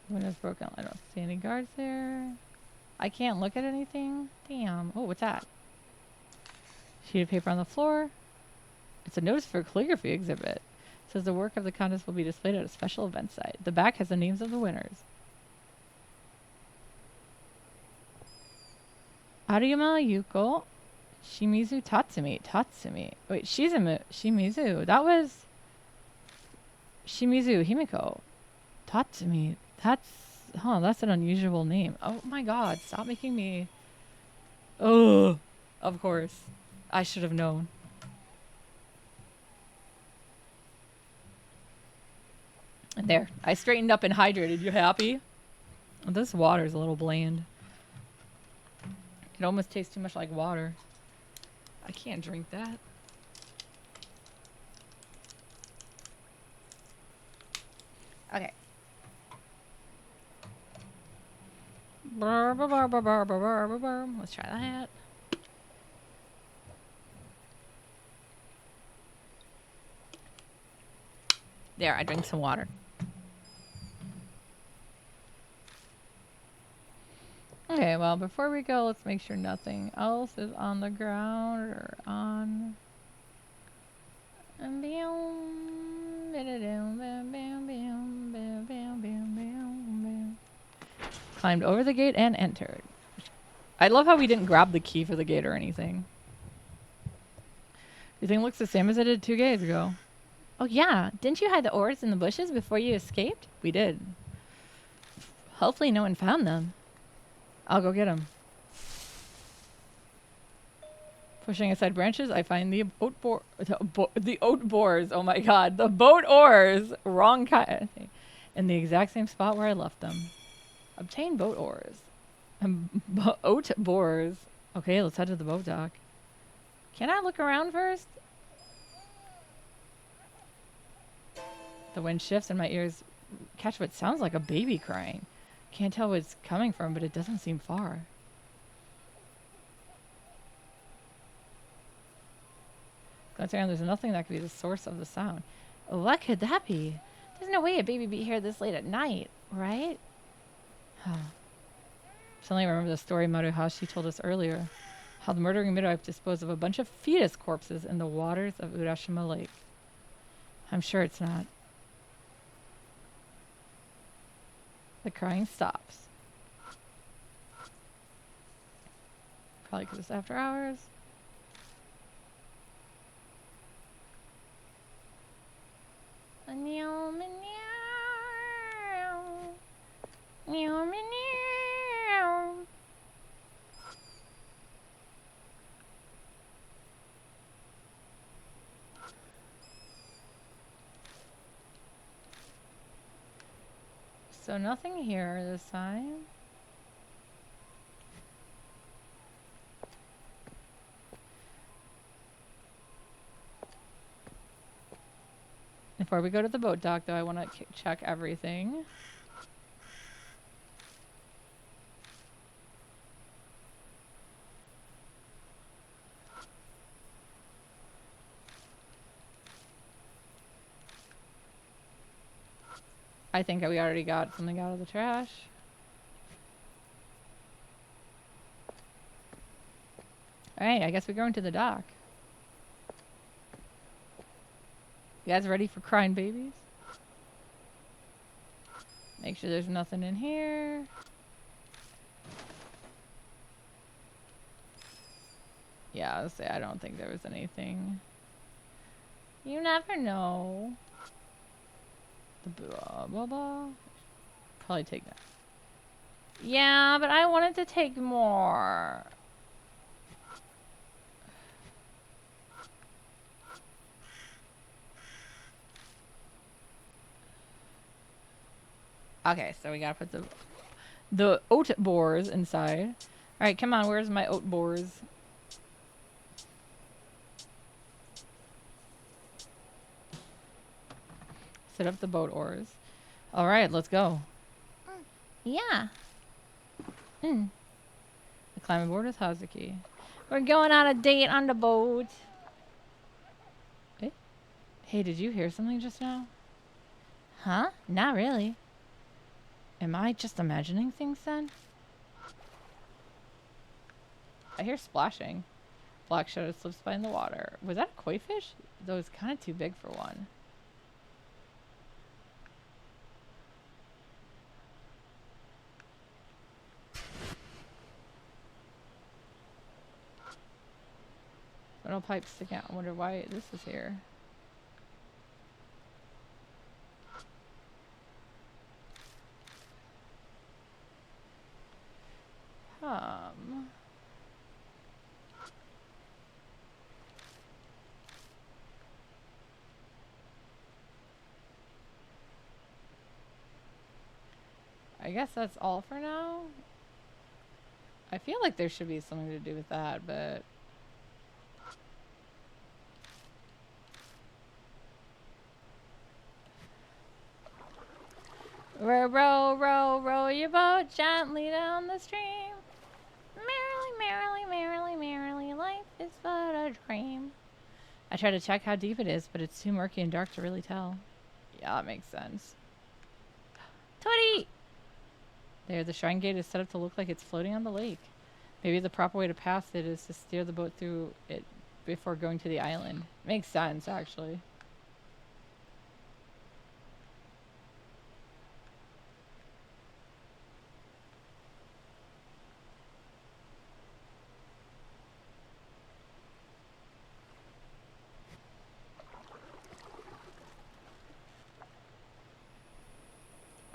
Window's broken. I don't see any guards there. I can't look at anything. Damn. Oh, what's that? Sheet of paper on the floor. It's a notice for a calligraphy exhibit. It says the work of the contest will be displayed at a special event site. The back has the names of the winners. Ariyama Yuko, Shimizu Tatsumi. Wait, Shimizu. That was Shimizu Himiko. Tatsumi. That's an unusual name. Oh my god, stop making me... Oh, of course. I should have known. There, I straightened up and hydrated. You happy? This water's a little bland. It almost tastes too much like water. I can't drink that. Okay. Let's try that. There, I drank some water. Okay, well, before we go, let's make sure nothing else is on the ground or on. Climbed over the gate and entered. I love how we didn't grab the key for the gate or anything. Everything looks the same as it did 2 days ago. Oh yeah, didn't you hide the ores in the bushes before you escaped? We did. Hopefully no one found them. I'll go get them. Pushing aside branches, I find the the oat boars. Oh my god, the boat oars. Wrong kind. In the exact same spot where I left them. Obtain boat oars. Oat boars. Okay, let's head to the boat dock. Can I look around first? The wind shifts and my ears catch what sounds like a baby crying. Can't tell where it's coming from, but it doesn't seem far. Considering there's nothing that could be the source of the sound. What could that be? There's no way a baby be here this late at night, right? Suddenly I remember the story Maruhashi told us earlier. How the murdering midwife disposed of a bunch of fetus corpses in the waters of Urashima Lake. I'm sure it's not. The crying stops. Probably because it's after hours. So nothing here this time. Before we go to the boat dock, though, I want to check everything. I think we already got something out of the trash. Alright, I guess we're going to the dock. You guys ready for crying babies? Make sure there's nothing in here. Yeah, I'll say I don't think there was anything. You never know. The blah blah blah. Probably take that. Yeah, but I wanted to take more. Okay, so we gotta put the oat boars inside. Alright, come on, where's my oat boars? Set up the boat oars. Alright, let's go. Yeah. I climb aboard with Hazuki. We're going on a date on the boat. Hey, did you hear something just now? Huh? Not really. Am I just imagining things then? I hear splashing. Black shadow slips by in the water. Was that a koi fish? Though it's kind of too big for one. Metal pipe sticking out. I wonder why this is here. I guess that's all for now. I feel like there should be something to do with that, but... Row, row, row, row your boat gently down the stream. Merrily, merrily, merrily, merrily, life is but a dream. I try to check how deep it is, but it's too murky and dark to really tell. Yeah, that makes sense. Tori! There, the shrine gate is set up to look like it's floating on the lake. Maybe the proper way to pass it is to steer the boat through it before going to the island. Makes sense, actually.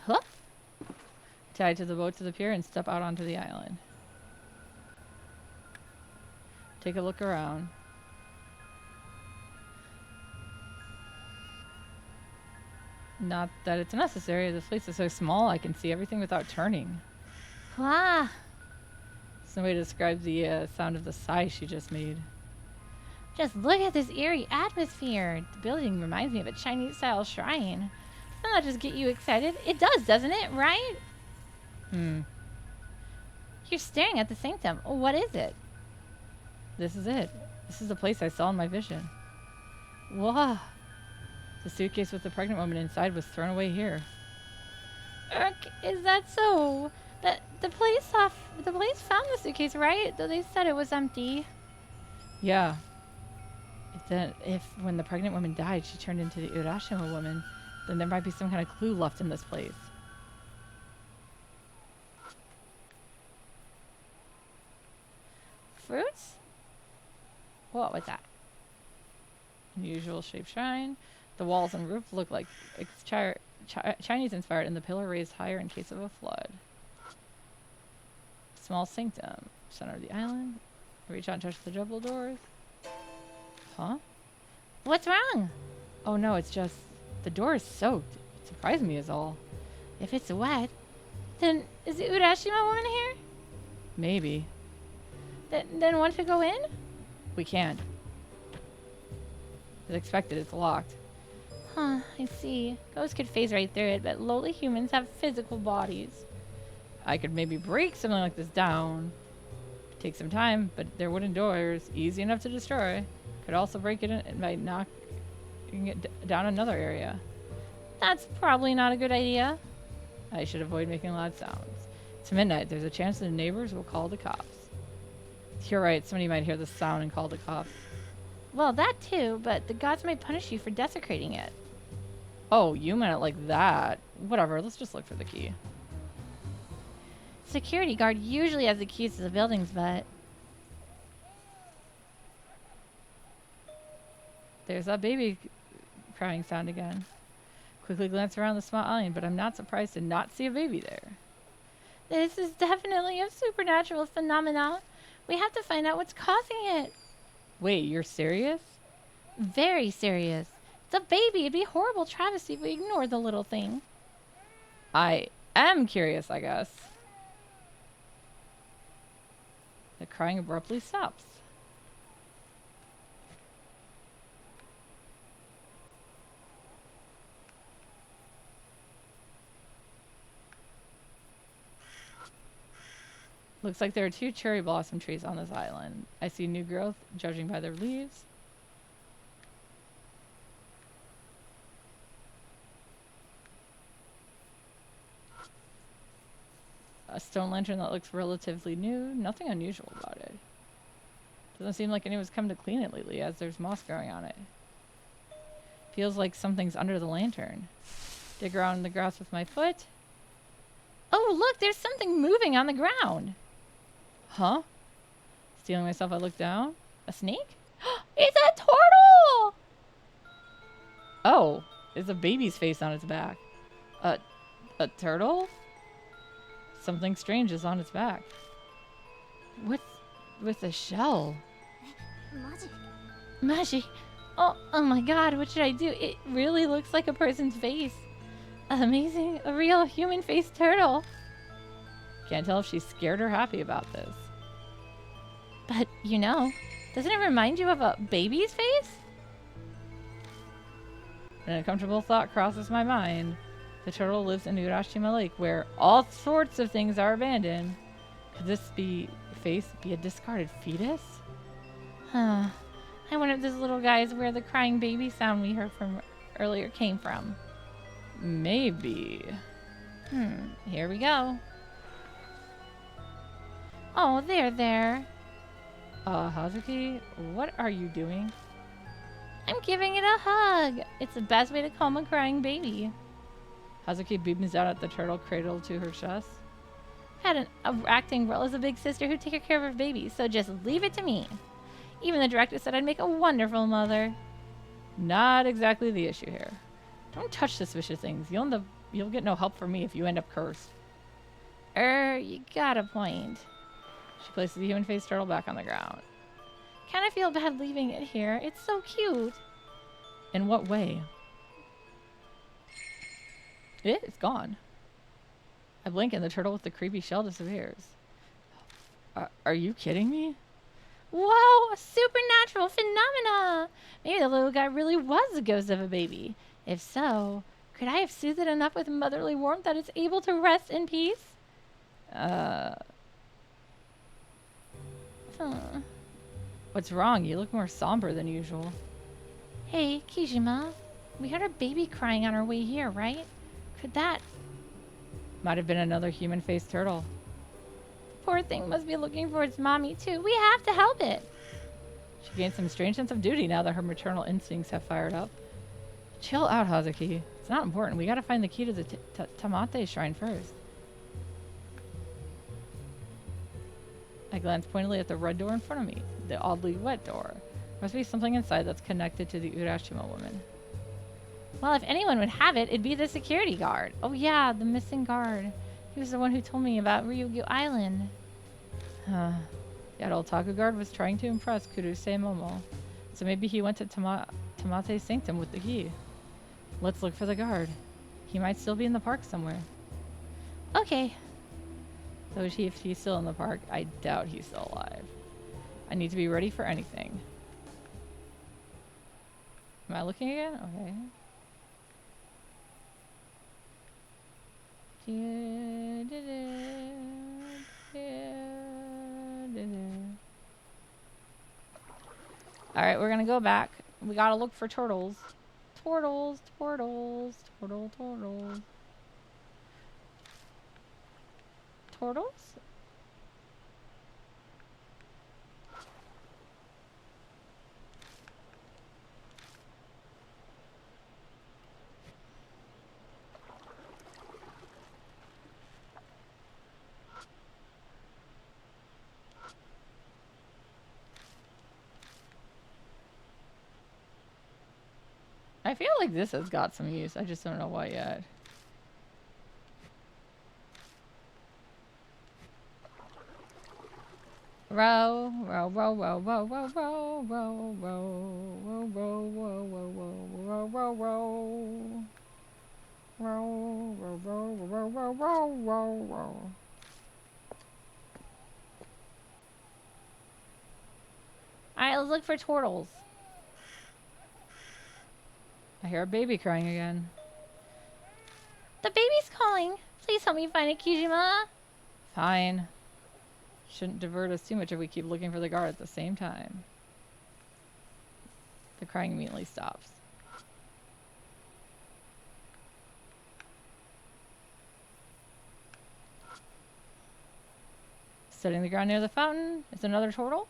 Huh? Tie to the boat to the pier and step out onto the island. Take a look around. Not that it's necessary. This place is so small I can see everything without turning. Wow. There's no way to describe the sound of the sigh she just made. Just look at this eerie atmosphere. The building reminds me of a Chinese-style shrine. Doesn't that just get you excited? It does, doesn't it? Right? You're staring at the sanctum. What is it? This is it. This is the place I saw in my vision. Whoa. The suitcase with the pregnant woman inside was thrown away here. Is that so? The police found the suitcase, right? Though they said it was empty. Yeah. If when the pregnant woman died, she turned into the Urashima woman, then there might be some kind of clue left in this place. Fruits? What was that? Unusual shaped shrine. The walls and roof look like Chinese inspired, and the pillar raised higher in case of a flood. Small sanctum. Center of the island. Reach out and touch the double doors. Huh? What's wrong? Oh no, it's just the door is soaked. It surprised me is all. If it's wet, then is the Urashima woman here? Maybe. Then want to go in? We can't. As expected, it's locked. Huh, I see. Ghosts could phase right through it, but lowly humans have physical bodies. I could maybe break something like this down. Take some time, but they're wooden doors, easy enough to destroy. Could also break it in by knocking it down another area. That's probably not a good idea. I should avoid making loud sounds. It's midnight. There's a chance the neighbors will call the cops. You're right. Somebody might hear the sound and call the cops. Well, that too, but the gods might punish you for desecrating it. Oh, you meant it like that. Whatever. Let's just look for the key. Security guard usually has the keys to the buildings, but... There's that baby crying sound again. Quickly glance around the small island, but I'm not surprised to not see a baby there. This is definitely a supernatural phenomenon. We have to find out what's causing it. Wait, you're serious? Very serious. It's a baby. It'd be a horrible travesty if we ignore the little thing. I am curious, I guess. The crying abruptly stops. Looks like there are 2 cherry blossom trees on this island. I see new growth, judging by their leaves. A stone lantern that looks relatively new. Nothing unusual about it. Doesn't seem like anyone's come to clean it lately, as there's moss growing on it. Feels like something's under the lantern. Dig around in the grass with my foot. Oh, look, there's something moving on the ground. Huh? Stealing myself, I look down. A snake? It's a turtle! Oh, it's a baby's face on its back. A turtle? Something strange is on its back. What's with the shell? Maji. Oh my god, what should I do? It really looks like a person's face. Amazing, a real human-faced turtle. Can't tell if she's scared or happy about this. But, you know, doesn't it remind you of a baby's face? An uncomfortable thought crosses my mind. The turtle lives in Urashima Lake, where all sorts of things are abandoned. Could this face be a discarded fetus? Huh. I wonder if this little guy is where the crying baby sound we heard from earlier came from. Maybe. Here we go. Oh, there. Hazuki, what are you doing? I'm giving it a hug. It's the best way to calm a crying baby. Hazuki beams down at the turtle cradled to her chest. Had an acting role as a big sister who'd take care of her baby, so just leave it to me. Even the director said I'd make a wonderful mother. Not exactly the issue here. Don't touch suspicious things. You'll get no help from me if you end up cursed. You got a point. She places the human-faced turtle back on the ground. Kinda feel bad leaving it here. It's so cute. In what way? It's gone. I blink and the turtle with the creepy shell disappears. Are you kidding me? Whoa, a supernatural phenomena! Maybe the little guy really was the ghost of a baby. If so, could I have soothed it enough with motherly warmth that it's able to rest in peace? What's wrong? You look more somber than usual. Hey, Kijima. We heard a baby crying on our way here, right? Could that... Might have been another human-faced turtle. Poor thing must be looking for its mommy, too. We have to help it. She gains some strange sense of duty now that her maternal instincts have fired up. Chill out, Hazuki. It's not important. We gotta find the key to the Tamate shrine first. I glance pointedly at the red door in front of me, the oddly wet door. Must be something inside that's connected to the Urashima woman. Well, if anyone would have it, it'd be the security guard. Oh yeah, the missing guard. He was the one who told me about Ryukyu Island. That old Taku guard was trying to impress Kuruse Momo. So maybe he went to Tamate's sanctum with the key. Let's look for the guard. He might still be in the park somewhere. Okay. So if he's still in the park, I doubt he's still alive. I need to be ready for anything. Am I looking again? Okay. Alright, we're gonna go back. We gotta look for turtles. Turtles. Turtles? I feel like this has got some use. I just don't know why yet. Row, row, row, row, row, row, row, row, row, row, row, row, row, row, row, row. Row, row, row, row, row, row, row, row. Alright, let's look for turtles. I hear a baby crying again. The baby's calling. Please help me find it, Kijima. Fine. Shouldn't divert us too much if we keep looking for the guard at the same time. The crying immediately stops. Studying the ground near the fountain. Is another turtle?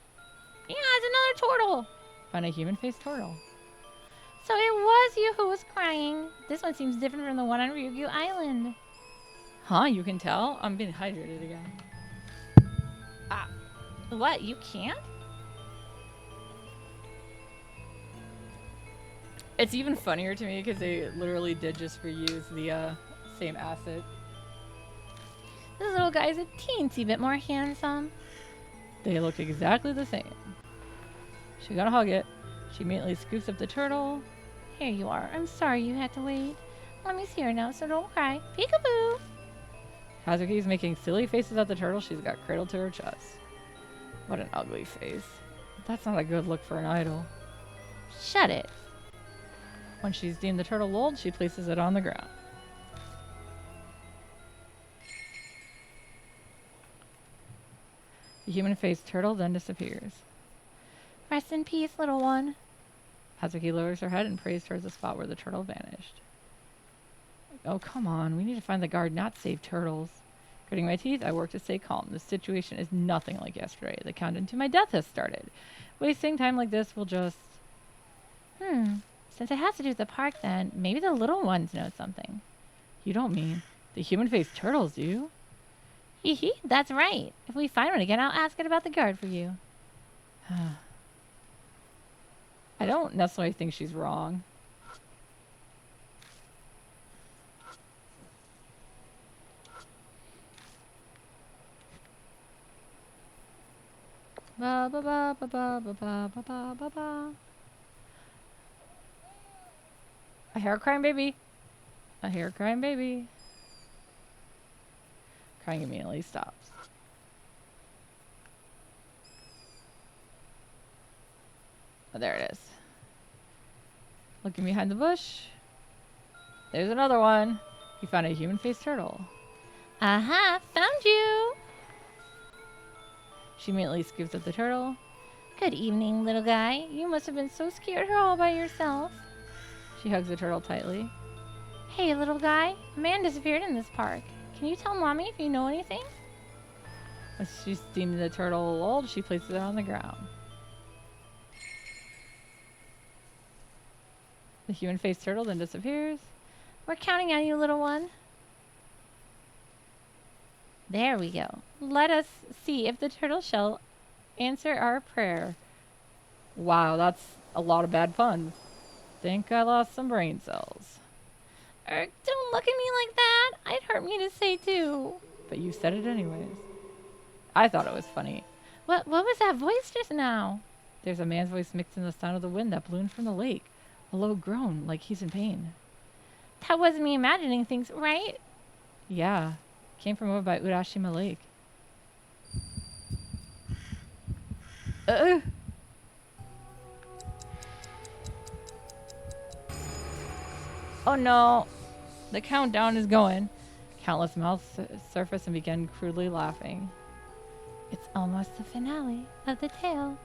Yeah, it's another turtle. Find a human-faced turtle. So it was you who was crying. This one seems different from the one on Ryukyu Island. Huh? You can tell? I'm being hydrated again. What? You can't? It's even funnier to me because they literally did just reuse the same asset. This little guy's a teensy bit more handsome. They look exactly the same. She gotta hug it. She immediately scoops up the turtle. Here you are. I'm sorry you had to wait. Mommy's here now, so don't cry. Peekaboo! Hazuki's making silly faces at the turtle she's got cradled to her chest. What an ugly face. That's not a good look for an idol. Shut it. When she's deemed the turtle old, she places it on the ground. The human-faced turtle then disappears. Rest in peace, little one. Hazuki lowers her head and prays towards the spot where the turtle vanished. Oh, come on. We need to find the guard, not save turtles. Gritting my teeth, I work to stay calm. This situation is nothing like yesterday. The countdown to my death has started. Wasting time like this will just... Since it has to do with the park, then maybe the little ones know something. You don't mean the human-faced turtles, do you? Hee hee, that's right. If we find one again, I'll ask it about the guard for you. I don't necessarily think she's wrong. Ba ba ba ba ba ba ba ba ba ba ba. I hear a crying baby. I hear a crying baby. Crying immediately stops. Oh, there it is. Looking behind the bush. There's another one. You found a human-faced turtle. Aha, found you. She immediately scoops up the turtle. Good evening, little guy. You must have been so scared here all by yourself. She hugs the turtle tightly. Hey, little guy. A man disappeared in this park. Can you tell Mommy if you know anything? As she's deemed the turtle old, she places it on the ground. The human-faced turtle then disappears. We're counting on you, little one. There we go. Let us see if the turtle shall answer our prayer. Wow, that's a lot of bad puns. Think I lost some brain cells. Don't look at me like that. It'd hurt me to say too. But you said it anyways. I thought it was funny. What was that voice just now? There's a man's voice mixed in the sound of the wind that blew in from the lake. A low groan, like he's in pain. That wasn't me imagining things, right? Yeah. Came from over by Urashima Lake. Oh no. The countdown is going. Countless mouths surface and begin crudely laughing. It's almost the finale of the tale.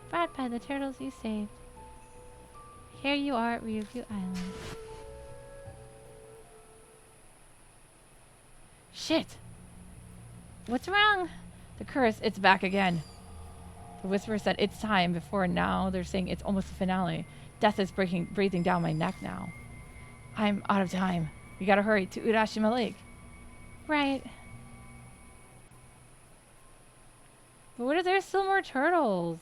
Brought by the turtles you saved. Here you are at Ryukyu Island. Shit! What's wrong? The curse, it's back again. The whisperer said it's time before, now they're saying it's almost the finale. Death is breathing down my neck now. I'm out of time. We gotta hurry to Urashima Lake. Right. But what if there's still more turtles?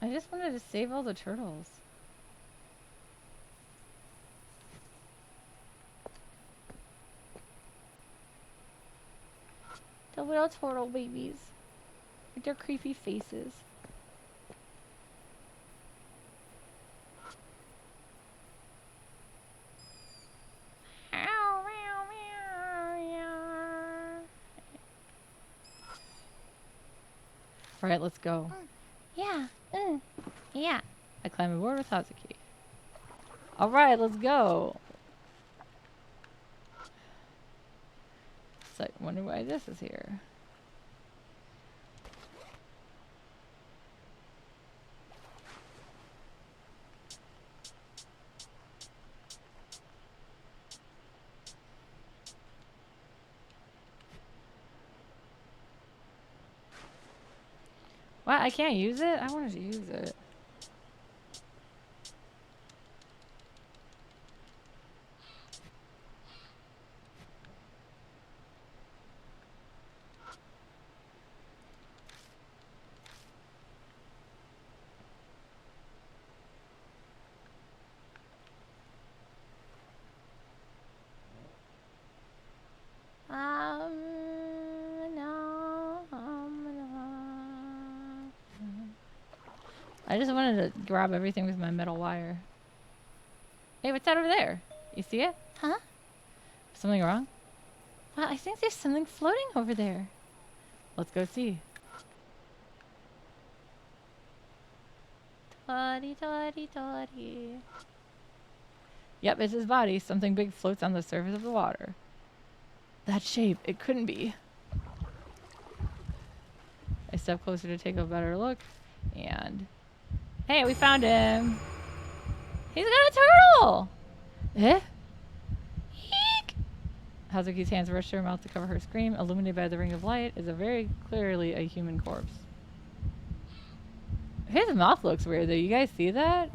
I just wanted to save all the turtles. The little turtle babies. With their creepy faces. Alright, let's go. Yeah. Yeah. I climb aboard with Sanzaki. Alright, let's go. So, I wonder why this is here. What? I can't use it? I wanted to use it. I just wanted to grab everything with my metal wire. Hey, what's that over there? You see it? Huh? Something wrong? Well, I think there's something floating over there. Let's go see. Toddy, toddy, toddy. Yep, it's his body. Something big floats on the surface of the water. That shape, it couldn't be. I step closer to take a better look, and hey, we found him. He's got a turtle! Eh? Eek! Hazuki's hands rush to her mouth to cover her scream. Illuminated by the ring of light is a very clearly a human corpse. His mouth looks weird though. You guys see that?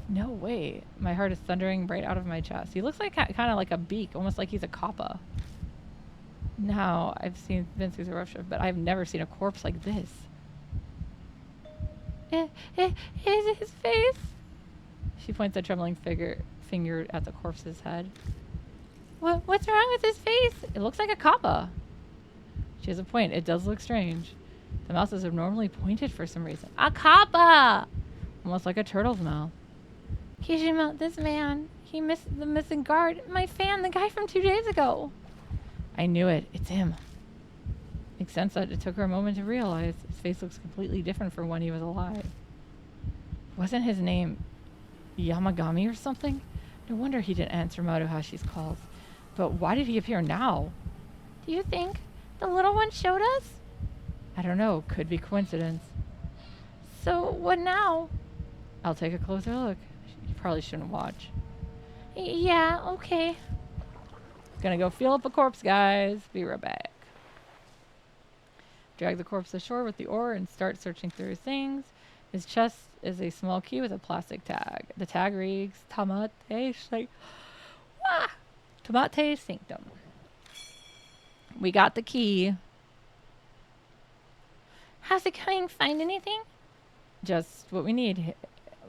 No way. My heart is thundering right out of my chest. He looks like kind of like a beak, almost like he's a kappa. Now, I've seen Vincent's Russia, but I've never seen a corpse like this. Is it his face? She points a trembling finger at the corpse's head. What's wrong with his face? It looks like a kappa. She has a point. It does look strange. The mouth is abnormally pointed for some reason. A kappa! Almost like a turtle's mouth. Kijima, this man. He missed the missing guard. My fan, the guy from 2 days ago. I knew it. It's him. Makes sense that it took her a moment to realize. His face looks completely different from when he was alive. Wasn't his name Yamagami or something? No wonder he didn't answer Maruhashi's calls. But why did he appear now? Do you think the little one showed us? I don't know. Could be coincidence. So what now? I'll take a closer look. You probably shouldn't watch. Yeah, okay. Gonna go feel up a corpse, guys. Be right back. Drag the corpse ashore with the oar and start searching through his things. His chest is a small key with a plastic tag. The tag reads Tamate Sanctum. We got the key. How's it going? Find anything? Just what we need.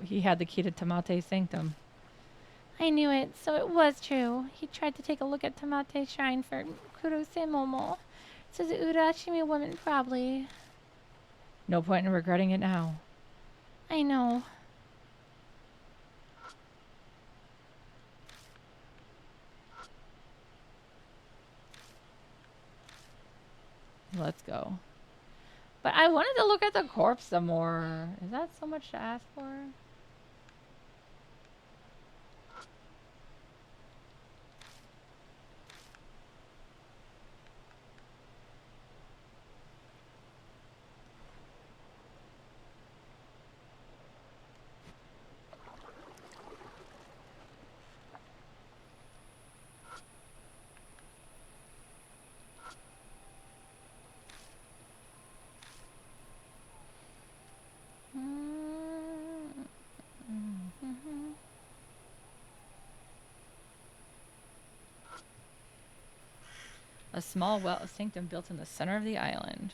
He had the key to Tamate Sanctum. I knew it, so it was true. He tried to take a look at Tamate Shrine for Kurose Momo. Says the Urashimi woman, probably. No point in regretting it now. I know. Let's go. But I wanted to look at the corpse some more. Is that so much to ask for? A small well of sanctum built in the center of the island.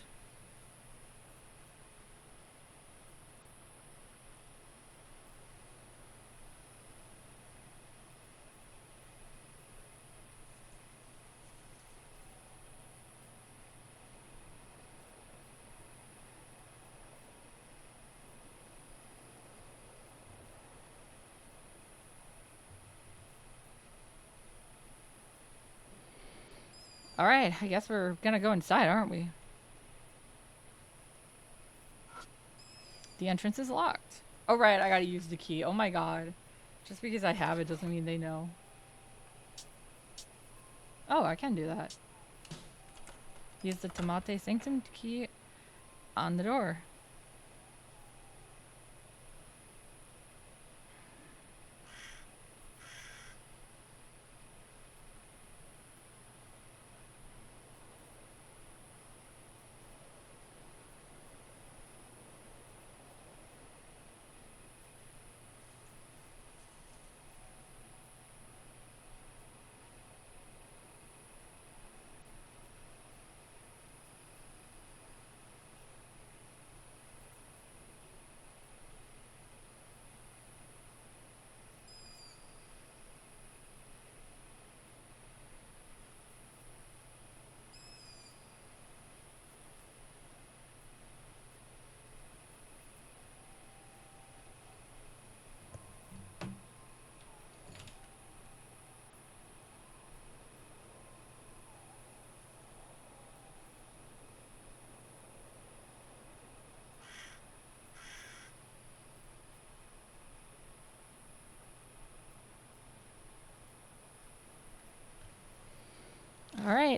All right, I guess we're gonna go inside, aren't we? The entrance is locked. Oh, right, I gotta use the key. Oh my god. Just because I have it doesn't mean they know. Oh, I can do that. Use the Tamate Sanctum key on the door.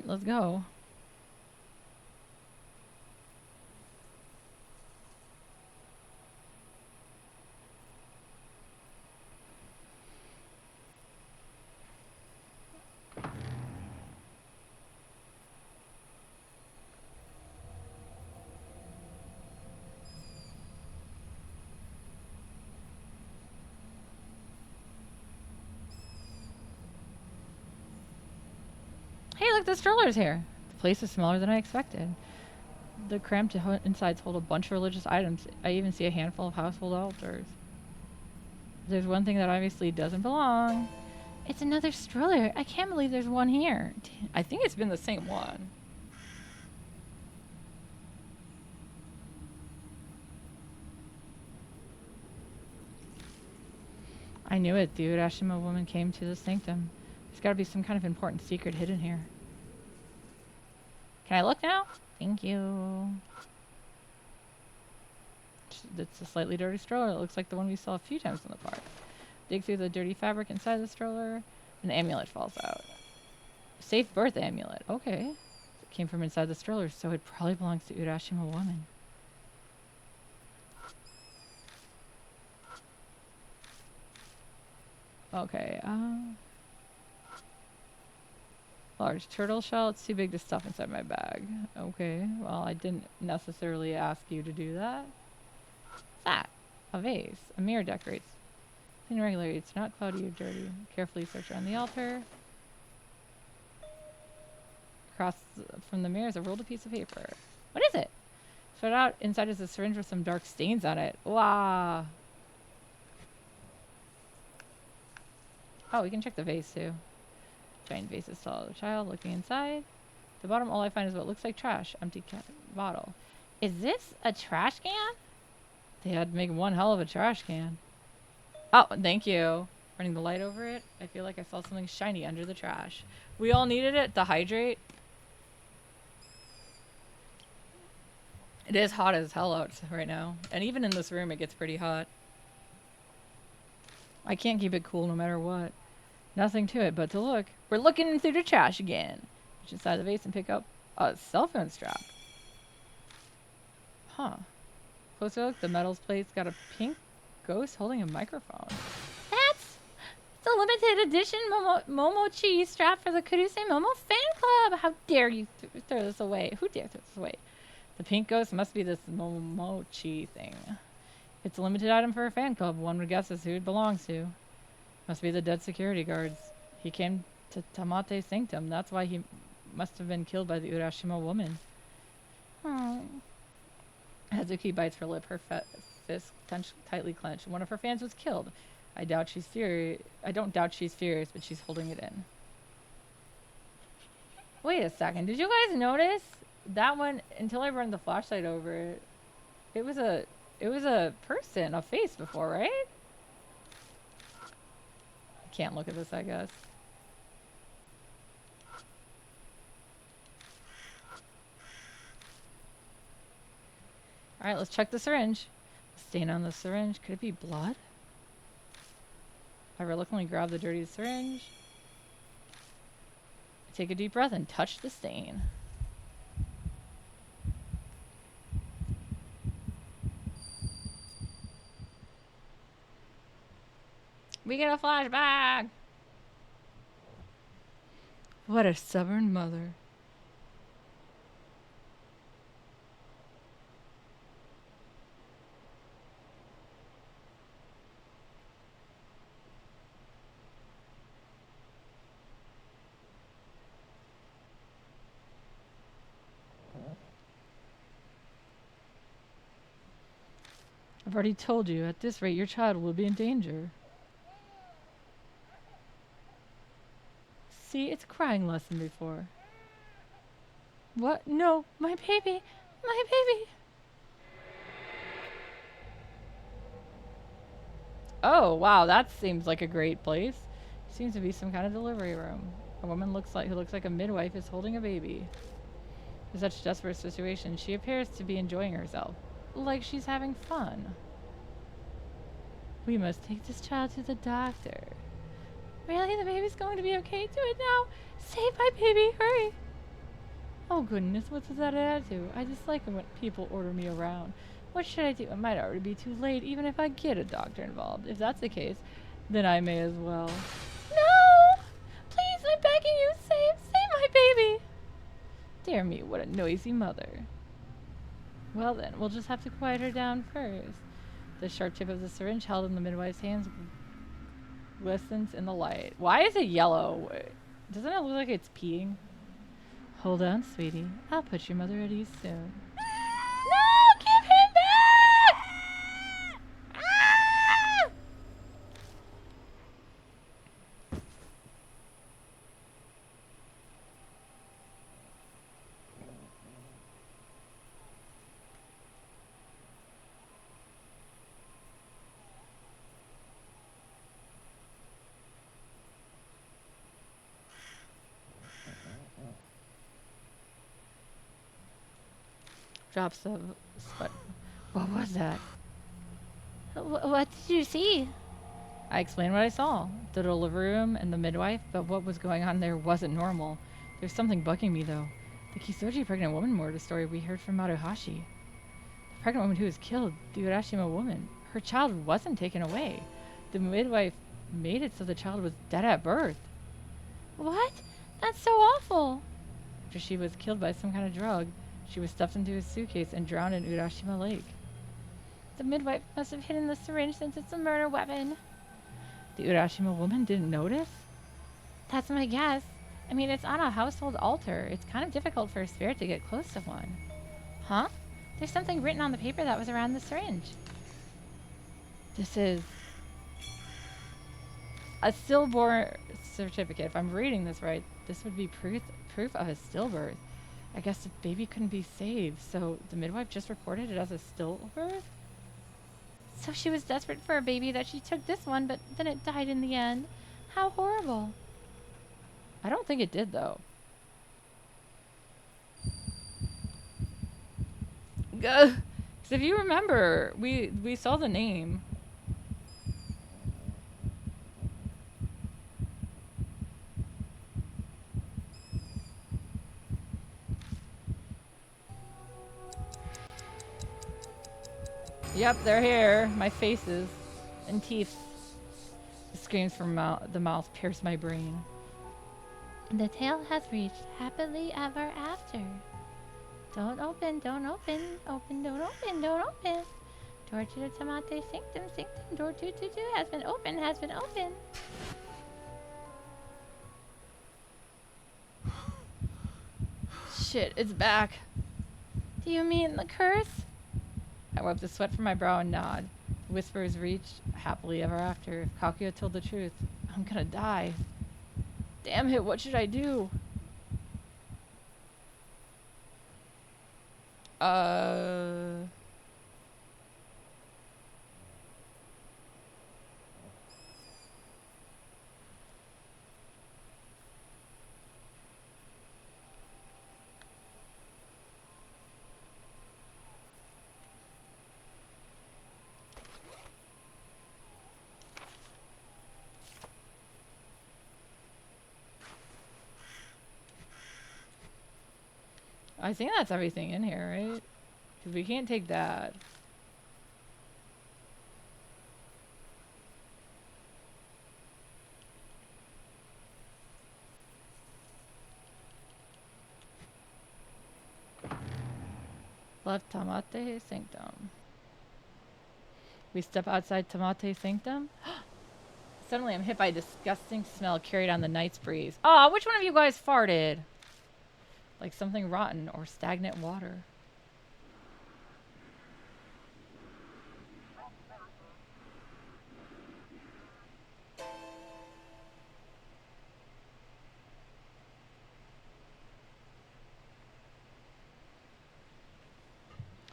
Alright, let's go. Hey, look, the stroller's here. The place is smaller than I expected. The cramped insides hold a bunch of religious items. I even see a handful of household altars. There's one thing that obviously doesn't belong. It's another stroller. I can't believe there's one here. I think it's been the same one. I knew it. The Urashima woman came to the sanctum. There's got to be some kind of important secret hidden here. Can I look now? Thank you. It's a slightly dirty stroller. It looks like the one we saw a few times in the park. Dig through the dirty fabric inside the stroller. An amulet falls out. Safe birth amulet. Okay. It came from inside the stroller, so it probably belongs to Urashima woman. Okay, large turtle shell. It's too big to stuff inside my bag. Okay, well, I didn't necessarily ask you to do that. What's that? A vase. A mirror decorates. Clean regularly. It's not cloudy or dirty. Carefully search around the altar. Across from the mirror is a rolled piece of paper. What is it? Spread out. Inside is a syringe with some dark stains on it. Wow. Oh, we can check the vase too. Giant vase is tall. Child looking inside. At the bottom, all I find is what looks like trash. Empty bottle. Is this a trash can? They had to make one hell of a trash can. Oh, thank you. Running the light over it. I feel like I saw something shiny under the trash. We all needed it to hydrate. It is hot as hell out right now. And even in this room, it gets pretty hot. I can't keep it cool no matter what. Nothing to it but to look. We're looking through the trash again. Reach inside the vase and pick up a cell phone strap. Huh. Closer look, the metal's plate's got a pink ghost holding a microphone. That's the limited edition Momochi strap for the Kuruse Momo fan club. How dare you throw this away? Who dare throw this away? The pink ghost must be this Momochi thing. It's a limited item for a fan club. One would guess is who it belongs to. Must be the dead security guards. He came to Tamate Sanctum. That's why he must have been killed by the Urashima woman. Oh. Hazuki bites her lip. Her fist tightly clenched. One of her fans was killed. I don't doubt she's furious, but she's holding it in. Wait a second. Did you guys notice that one? Until I burned the flashlight over it, it was a person, a face before, right? I can't look at this, I guess. Alright, let's check the syringe. Stain on the syringe. Could it be blood? I reluctantly grab the dirty syringe. Take a deep breath and touch the stain. We get a flashback! What a stubborn mother. I've already told you, at this rate your child will be in danger. See, it's crying less than before. What? No, my baby! My baby! Oh, wow, that seems like a great place. Seems to be some kind of delivery room. A woman who looks like a midwife is holding a baby. In such a desperate situation, she appears to be enjoying herself. Like she's having fun. We must take this child to the doctor. Really? The baby's going to be okay? Do it now! Save my baby! Hurry! Oh goodness, what's with that attitude? I dislike it when people order me around. What should I do? It might already be too late, even if I get a doctor involved. If that's the case, then I may as well. No! Please, I'm begging you, save my baby! Dear me, what a noisy mother. Well then, we'll just have to quiet her down first. The sharp tip of the syringe held in the midwife's hands glistens in the light. Why is it yellow? Doesn't it look like it's peeing? Hold on, sweetie. I'll put your mother at ease soon. No! Give him back! Ah! Drops of sweat. What was that? What did you see? I explained what I saw. The delivery room and the midwife, but what was going on there wasn't normal. There's something bugging me, though. The Kisoji pregnant woman murder story we heard from Maruhashi. The pregnant woman who was killed, the Urashima woman. Her child wasn't taken away. The midwife made it so the child was dead at birth. What? That's so awful. After she was killed by some kind of drug, she was stuffed into a suitcase and drowned in Urashima Lake. The midwife must have hidden the syringe since it's a murder weapon. The Urashima woman didn't notice? That's my guess. I mean, it's on a household altar. It's kind of difficult for a spirit to get close to one. Huh? There's something written on the paper that was around the syringe. This is a stillborn certificate. If I'm reading this right, this would be proof of a stillbirth. I guess the baby couldn't be saved, so the midwife just reported it as a stillbirth? So she was desperate for a baby that she took this one, but then it died in the end. How horrible. I don't think it did, though. Because if you remember, we saw the name. Yep, they're here. My faces and teeth. The screams from the mouth pierce my brain. The tale has reached happily ever after. Don't open, don't open, open, don't open, don't open. Door to the Tamate Sanctum, Sanctum, door 222 has been opened, has been opened. Shit, it's back. Do you mean the curse? I wipe the sweat from my brow and nod. Whispers reach happily ever after. If Kakuya told the truth, I'm gonna die. Damn it, what should I do? I think that's everything in here, right? Because we can't take that. Left Tamate Sanctum. We step outside Tamate Sanctum. Suddenly I'm hit by a disgusting smell carried on the night's breeze. Aw, which one of you guys farted? Like something rotten or stagnant water.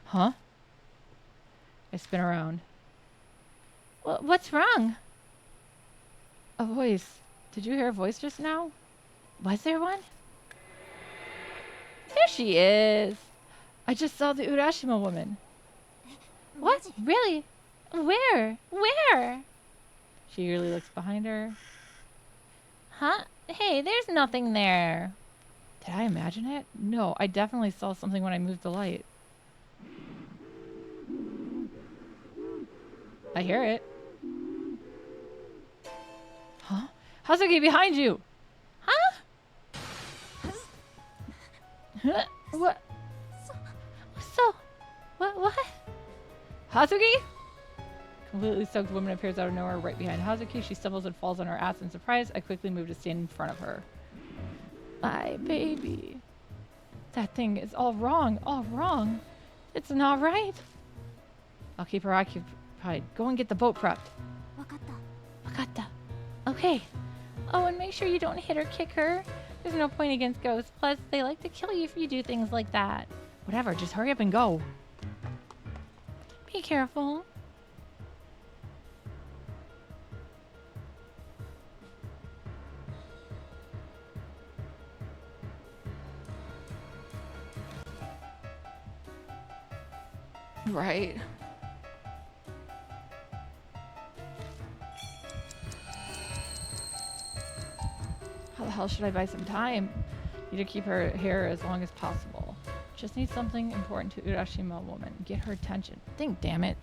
Huh? I spin around. What's wrong? A voice. Did you hear a voice just now? Was there one? There she is. I just saw the Urashima woman. What? Really? Where? Where? She eagerly looks behind her. Huh? Hey, there's nothing there. Did I imagine it? No, I definitely saw something when I moved the light. I hear it. Huh? Hazuki, behind you! Huh? Huh? What? So, what? Hazuki? Completely soaked woman appears out of nowhere right behind Hazuki. She stumbles and falls on her ass in surprise. I quickly move to stand in front of her. My baby. That thing is all wrong. All wrong. It's not right. I'll keep her occupied. Go and get the boat prepped. Wakata. Okay. Oh, and make sure you don't hit or kick her. There's no point against ghosts. Plus, they like to kill you if you do things like that. Whatever, just hurry up and go. Be careful. Right. How the hell should I buy some time? Need to keep her hair as long as possible. Just need something important to Urashima woman. Get her attention. Think, damn it.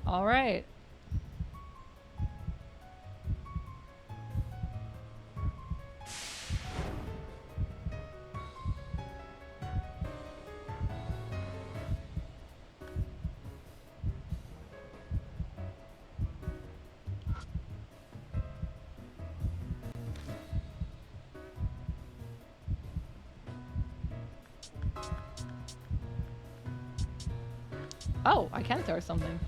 All right. Oh, I can throw something.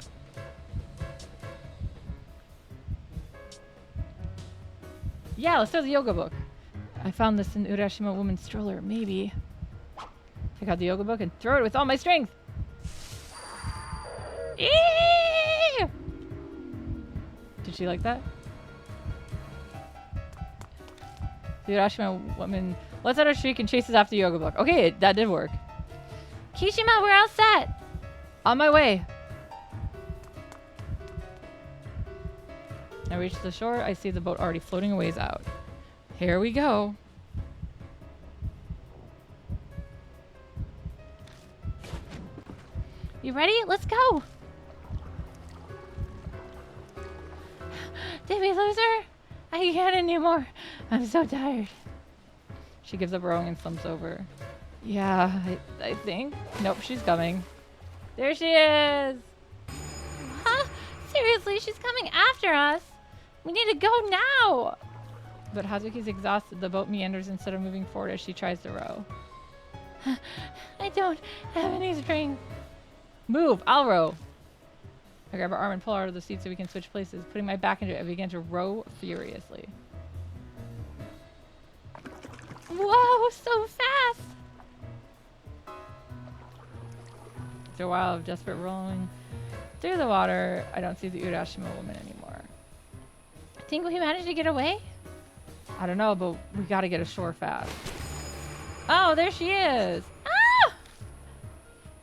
Yeah, let's throw the yoga book. I found this in Urashima woman's stroller. Maybe. Take out the yoga book and throw it with all my strength. Eee! Did she like that? The Urashima woman lets out a shriek and chases after the yoga book. Okay, that did work. Kishima, we're all set. On my way. I reach the shore. I see the boat already floating a ways out. Here we go. You ready? Let's go. Did we lose her? I can't anymore. I'm so tired. She gives up rowing and slumps over. Yeah, I think. Nope, she's coming. There she is. Huh? Seriously, she's coming after us. We need to go now. But Hazuki's exhausted. The boat meanders instead of moving forward as she tries to row. I don't have any strength. Move, I'll row. I grab her arm and pull her out of the seat so we can switch places. Putting my back into it, I begin to row furiously. Whoa, so fast. After a while of desperate rolling through the water, I don't see the Urashima woman anymore. Think we managed to get away? I don't know, but we gotta get ashore fast. Oh, there she is. Ah!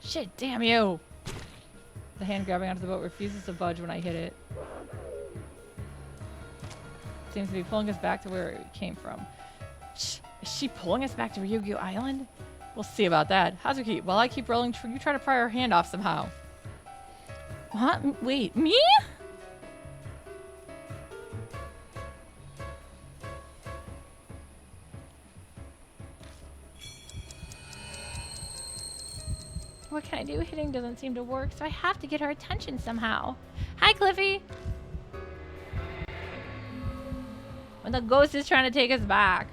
Shit, damn you! The hand grabbing onto the boat refuses to budge when I hit it. Seems to be pulling us back to where it came from. Shh, is she pulling us back to Ryukyu Island? We'll see about that. Hazuki, while I keep rolling, you try to pry her hand off somehow. What? Wait, me? What can I do? Hitting doesn't seem to work, so I have to get her attention somehow. Hi, Cliffy. When the ghost is trying to take us back.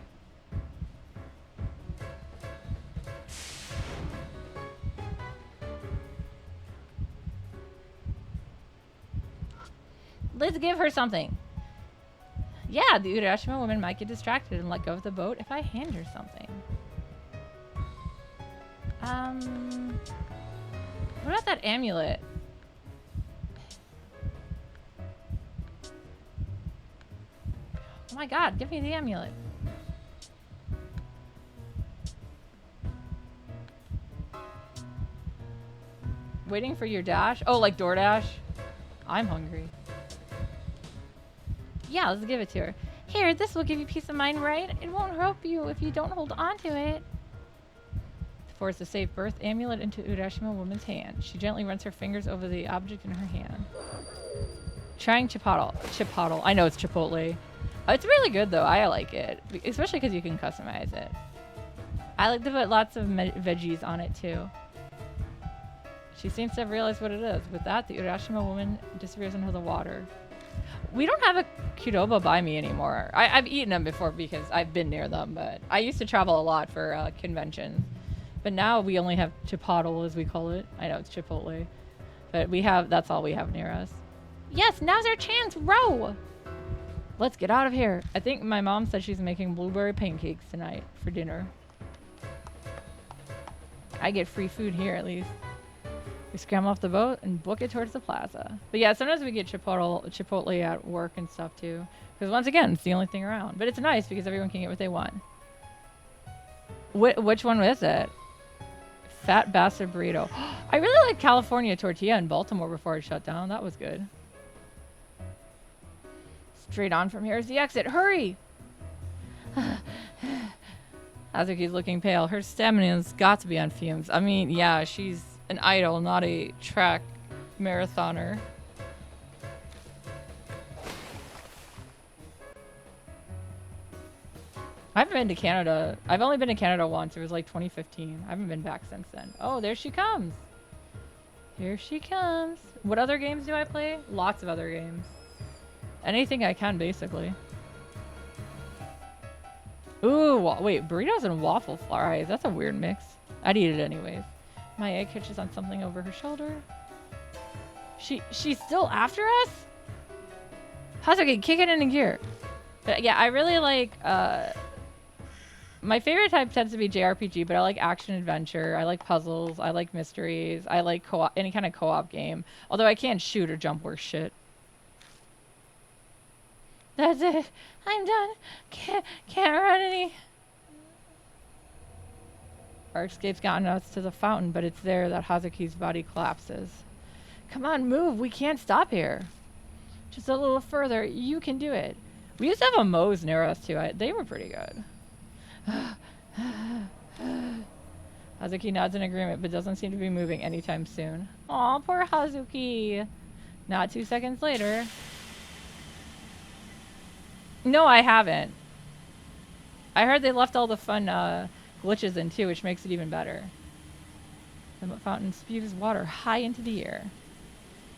Let's give her something. Yeah, the Urashima woman might get distracted and let go of the boat if I hand her something. What about that amulet? Oh my god, give me the amulet. Waiting for your dash? Oh, like DoorDash? I'm hungry. Yeah, let's give it to her. Here, this will give you peace of mind, right? It won't hurt you if you don't hold on to it. Force a safe birth amulet into Urashima woman's hand. She gently runs her fingers over the object in her hand. Trying Chipotle. Chipotle. I know it's Chipotle. It's really good though. I like it. Especially because you can customize it. I like to put lots of veggies on it too. She seems to have realized what it is. With that, the Urashima woman disappears into the water. We don't have a Qdoba by me anymore. I've eaten them before because I've been near them, but I used to travel a lot for conventions. But now we only have Chipotle, as we call it. I know it's Chipotle. But that's all we have near us. Yes, now's our chance. Row! Let's get out of here. I think my mom said she's making blueberry pancakes tonight for dinner. I get free food here at least. We scramble off the boat and book it towards the plaza. But yeah, sometimes we get Chipotle at work and stuff too. Because once again, it's the only thing around. But it's nice because everyone can get what they want. Which one is it? Fat Bastard Burrito. I really like California Tortilla in Baltimore before it shut down. That was good. Straight on from here is the exit. Hurry! Azuki's looking pale. Her stamina's got to be on fumes. I mean, yeah, she's an idol, not a track marathoner. I haven't been to Canada. I've only been to Canada once. It was like 2015. I haven't been back since then. Oh, there she comes. Here she comes. What other games do I play? Lots of other games. Anything I can, basically. Ooh, wait, burritos and waffle fries. That's a weird mix. I'd eat it anyways. My egg catches on something over her shoulder. She's still after us? Hazuki, kick it into gear. But yeah, I really like, my favorite type tends to be JRPG, but I like action adventure. I like puzzles. I like mysteries. I like any kind of co-op game. Although I can't shoot or jump worth shit. That's it. I'm done. Can't run any. Our escape's gotten us to the fountain, but it's there that Hazuki's body collapses. Come on, move. We can't stop here. Just a little further. You can do it. We used to have a Moe's near us, too. They were pretty good. Hazuki nods in agreement, but doesn't seem to be moving anytime soon. Aw, poor Hazuki. Not 2 seconds later. No, I haven't. I heard they left all the fun glitches in, too, which makes it even better. The fountain spews water high into the air.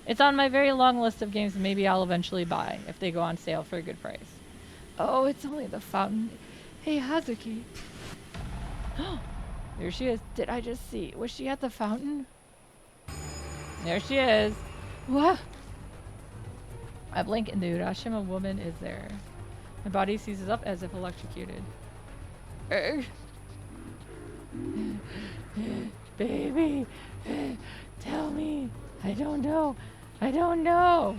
It's on my very long list of games maybe I'll eventually buy if they go on sale for a good price. Oh, it's only the fountain. Hey, Hazuki. There she is. Did I just see? Was she at the fountain? There she is. What? I blink and the Urashima woman is there. My body seizes up as if electrocuted. Baby, tell me. I don't know. I don't know.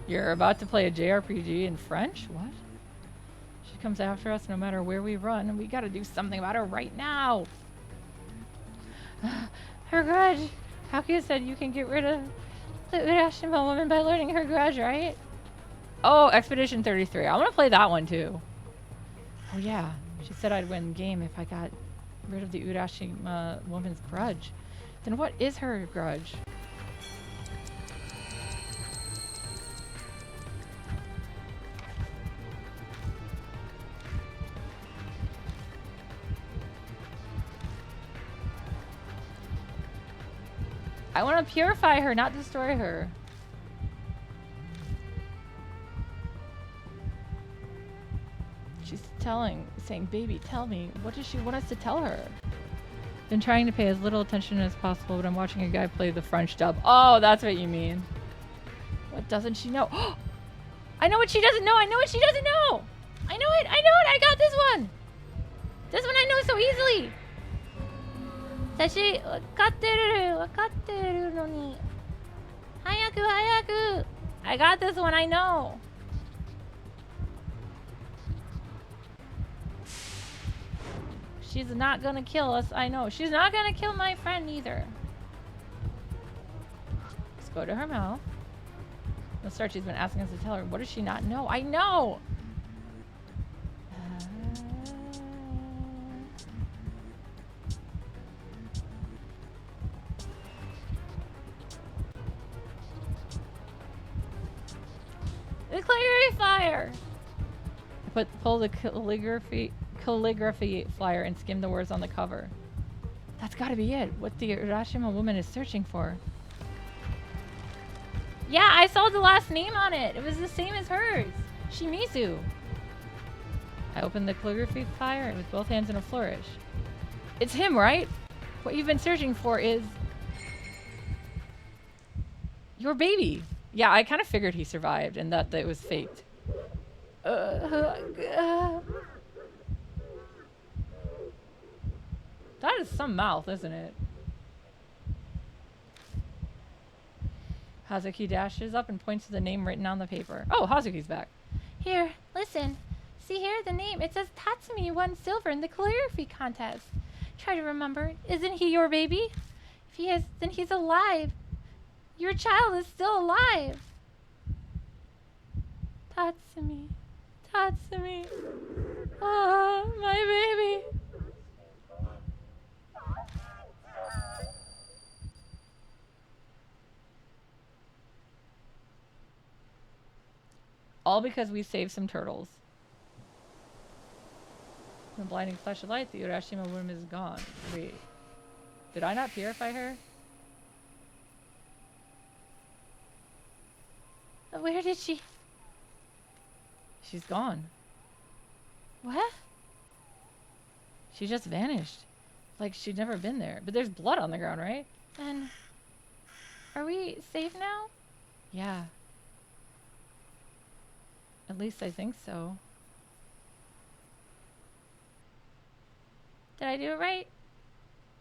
You're about to play a JRPG in French? What? She comes after us no matter where we run, and we gotta do something about her right now. Her grudge. Hakuya said you can get rid of the Urashima woman by learning her grudge, right? Oh, Expedition 33. I want to play that one too. Oh yeah. She said I'd win the game if I got rid of the Urashima woman's grudge. Then what is her grudge? I want to purify her, not destroy her. She's saying, baby, tell me, what does she want us to tell her? Been trying to pay as little attention as possible, but I'm watching a guy play the French dub. Oh, that's what you mean. What doesn't she know? I know what she doesn't know. I know what she doesn't know. I know it. I know it. I got this one. This one I know so easily. 私、わかってるのに。I got this one, I know. She's not gonna kill us, I know. She's not gonna kill my friend either. Let's go to her mouth. Let's start. She's been asking us to tell her. What does she not know? I know! The calligraphy flyer! Pull the calligraphy flyer and skim the words on the cover. That's gotta be it. What the Urashima woman is searching for. Yeah, I saw the last name on it. It was the same as hers. Shimizu. I opened the calligraphy flyer with both hands in a flourish. It's him, right? What you've been searching for is... your baby. Yeah, I kind of figured he survived and that it was faked. That is some mouth, isn't it? Hazuki dashes up and points to the name written on the paper. Oh, Hazuki's back. Here, listen. See here, the name. It says Tatsumi won silver in the calligraphy contest. Try to remember. Isn't he your baby? If he is, then he's alive. Your child is still alive. Tatsumi. Tatsumi. Ah, my baby. All because we saved some turtles. The blinding flash of light, the Urashima woman is gone. Wait. Did I not purify her? Where did she... She's gone. What? She just vanished. Like she'd never been there. But there's blood on the ground, right? And... are we safe now? Yeah. At least I think so. Did I do it right?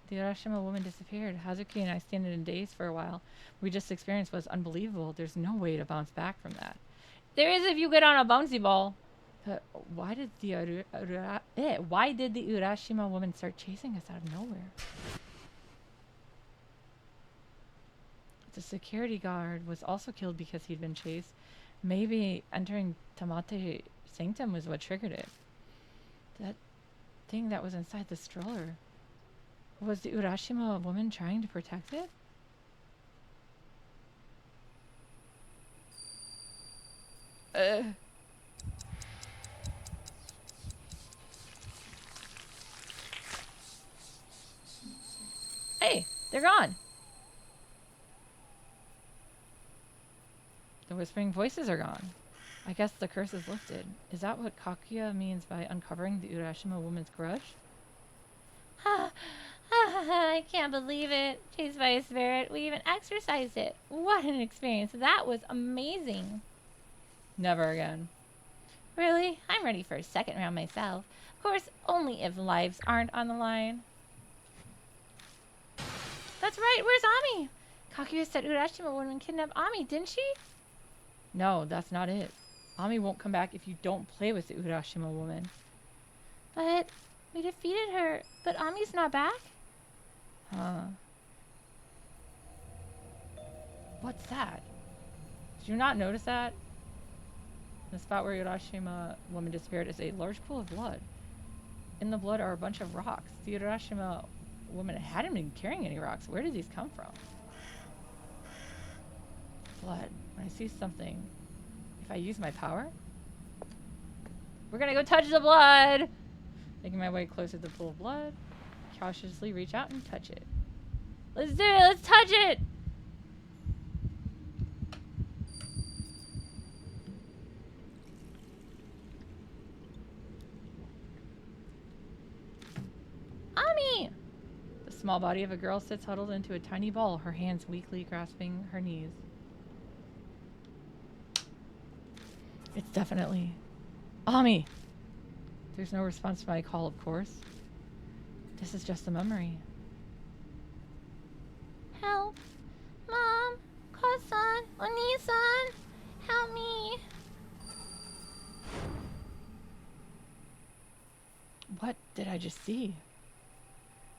The Urashima woman disappeared. Hazuki and I stand in a daze for a while. We just experienced was unbelievable. There's no way to bounce back from that. There is if you get on a bouncy ball. But why did the Urashima woman start chasing us out of nowhere? The security guard was also killed because he'd been chased. Maybe entering Tamate Sanctum was what triggered it. That thing that was inside the stroller. Was the Urashima woman trying to protect it? Hey, they're gone. The whispering voices are gone. I guess the curse is lifted. Is that what Kakuya means by uncovering the Urashima woman's grudge? I can't believe it. Chased by a spirit. We even exercised it. What an experience. That was amazing. Never again. Really? I'm ready for a second round myself. Of course, only if lives aren't on the line. That's right. Where's Ami? Kakuya said Urashima woman kidnapped Ami, didn't she? No, that's not it. Ami won't come back if you don't play with the Urashima woman. But we defeated her. But Ami's not back? Huh. What's that? Did you not notice that? The spot where Urashima woman disappeared is a large pool of blood. In the blood are a bunch of rocks. The Urashima woman hadn't been carrying any rocks. Where did these come from? Blood. When I see something, if I use my power, we're gonna go touch the blood. Making my way closer to the pool of blood, cautiously reach out and touch it. Let's do it. Let's touch it. Ami! The small body of a girl sits huddled into a tiny ball, her hands weakly grasping her knees. It's definitely Ami. There's no response to my call, of course. This is just a memory. Help! Mom! Kosan! Oni-san! did I just see?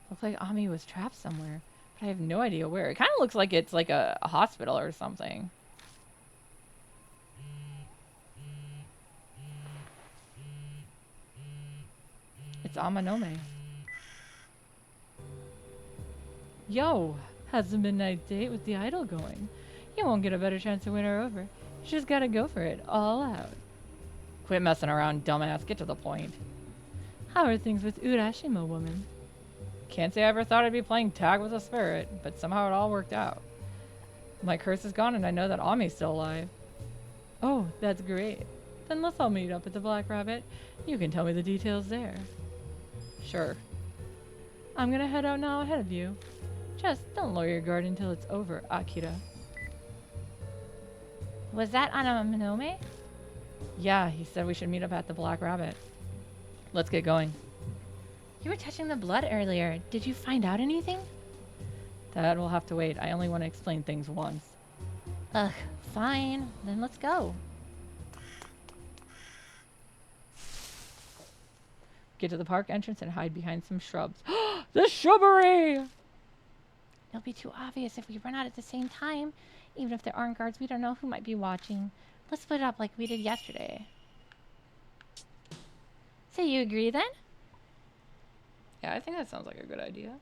Looks like Ami was trapped somewhere, but I have no idea where. It kind of looks like it's like a hospital or something. It's Amanome. Yo, how's the midnight date with the idol going? You won't get a better chance to win her over. You just gotta go for it, all out. Quit messing around, dumbass. Get to the point. How are things with Urashima, woman? Can't say I ever thought I'd be playing tag with a spirit, but somehow it all worked out. My curse is gone and I know that Ami's still alive. Oh, that's great. Then let's all meet up at the Black Rabbit. You can tell me the details there. Sure. I'm gonna head out now ahead of you. Just don't lower your guard until it's over, Akira. Was that Anaminome? Yeah, he said we should meet up at the Black Rabbit. Let's get going. You were touching the blood earlier. Did you find out anything? That will have to wait. I only want to explain things once. Ugh, fine. Then let's go. Get to the park entrance and hide behind some shrubs. The shrubbery! It'll be too obvious if we run out at the same time. Even if there aren't guards, we don't know who might be watching. Let's split up like we did yesterday. So you agree then? Yeah, I think that sounds like a good idea.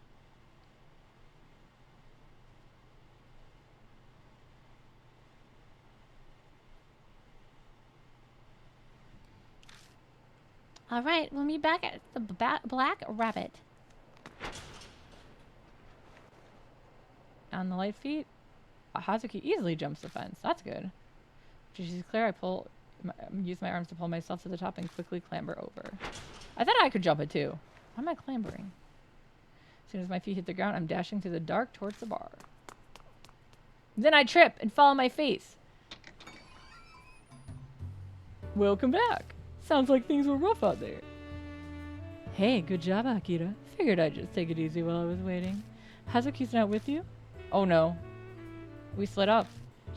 All right, we'll meet back at the Black Rabbit. On the light feet, Hazuki easily jumps the fence. That's good. After she's clear, I use my arms to pull myself to the top and quickly clamber over. I thought I could jump it too. Why am I clambering? As soon as my feet hit the ground, I'm dashing through the dark towards the bar. Then I trip and fall on my face. Welcome back. Sounds like things were rough out there. Hey, good job, Akira. Figured I'd just take it easy while I was waiting. Hazuki's not with you? Oh no. We split up.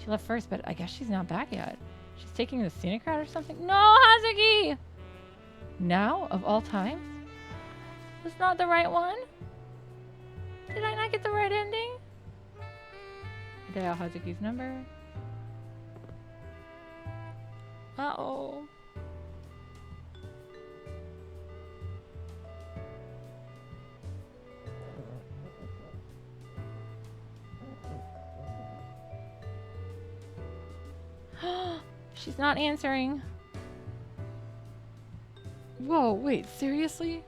She left first, but I guess she's not back yet. She's taking the scenic route or something? No, Hazuki! Now, of all times? That's not the right one? Did I not get the right ending? Dial Hazuki's number. Uh-oh. She's not answering. Whoa, wait, seriously?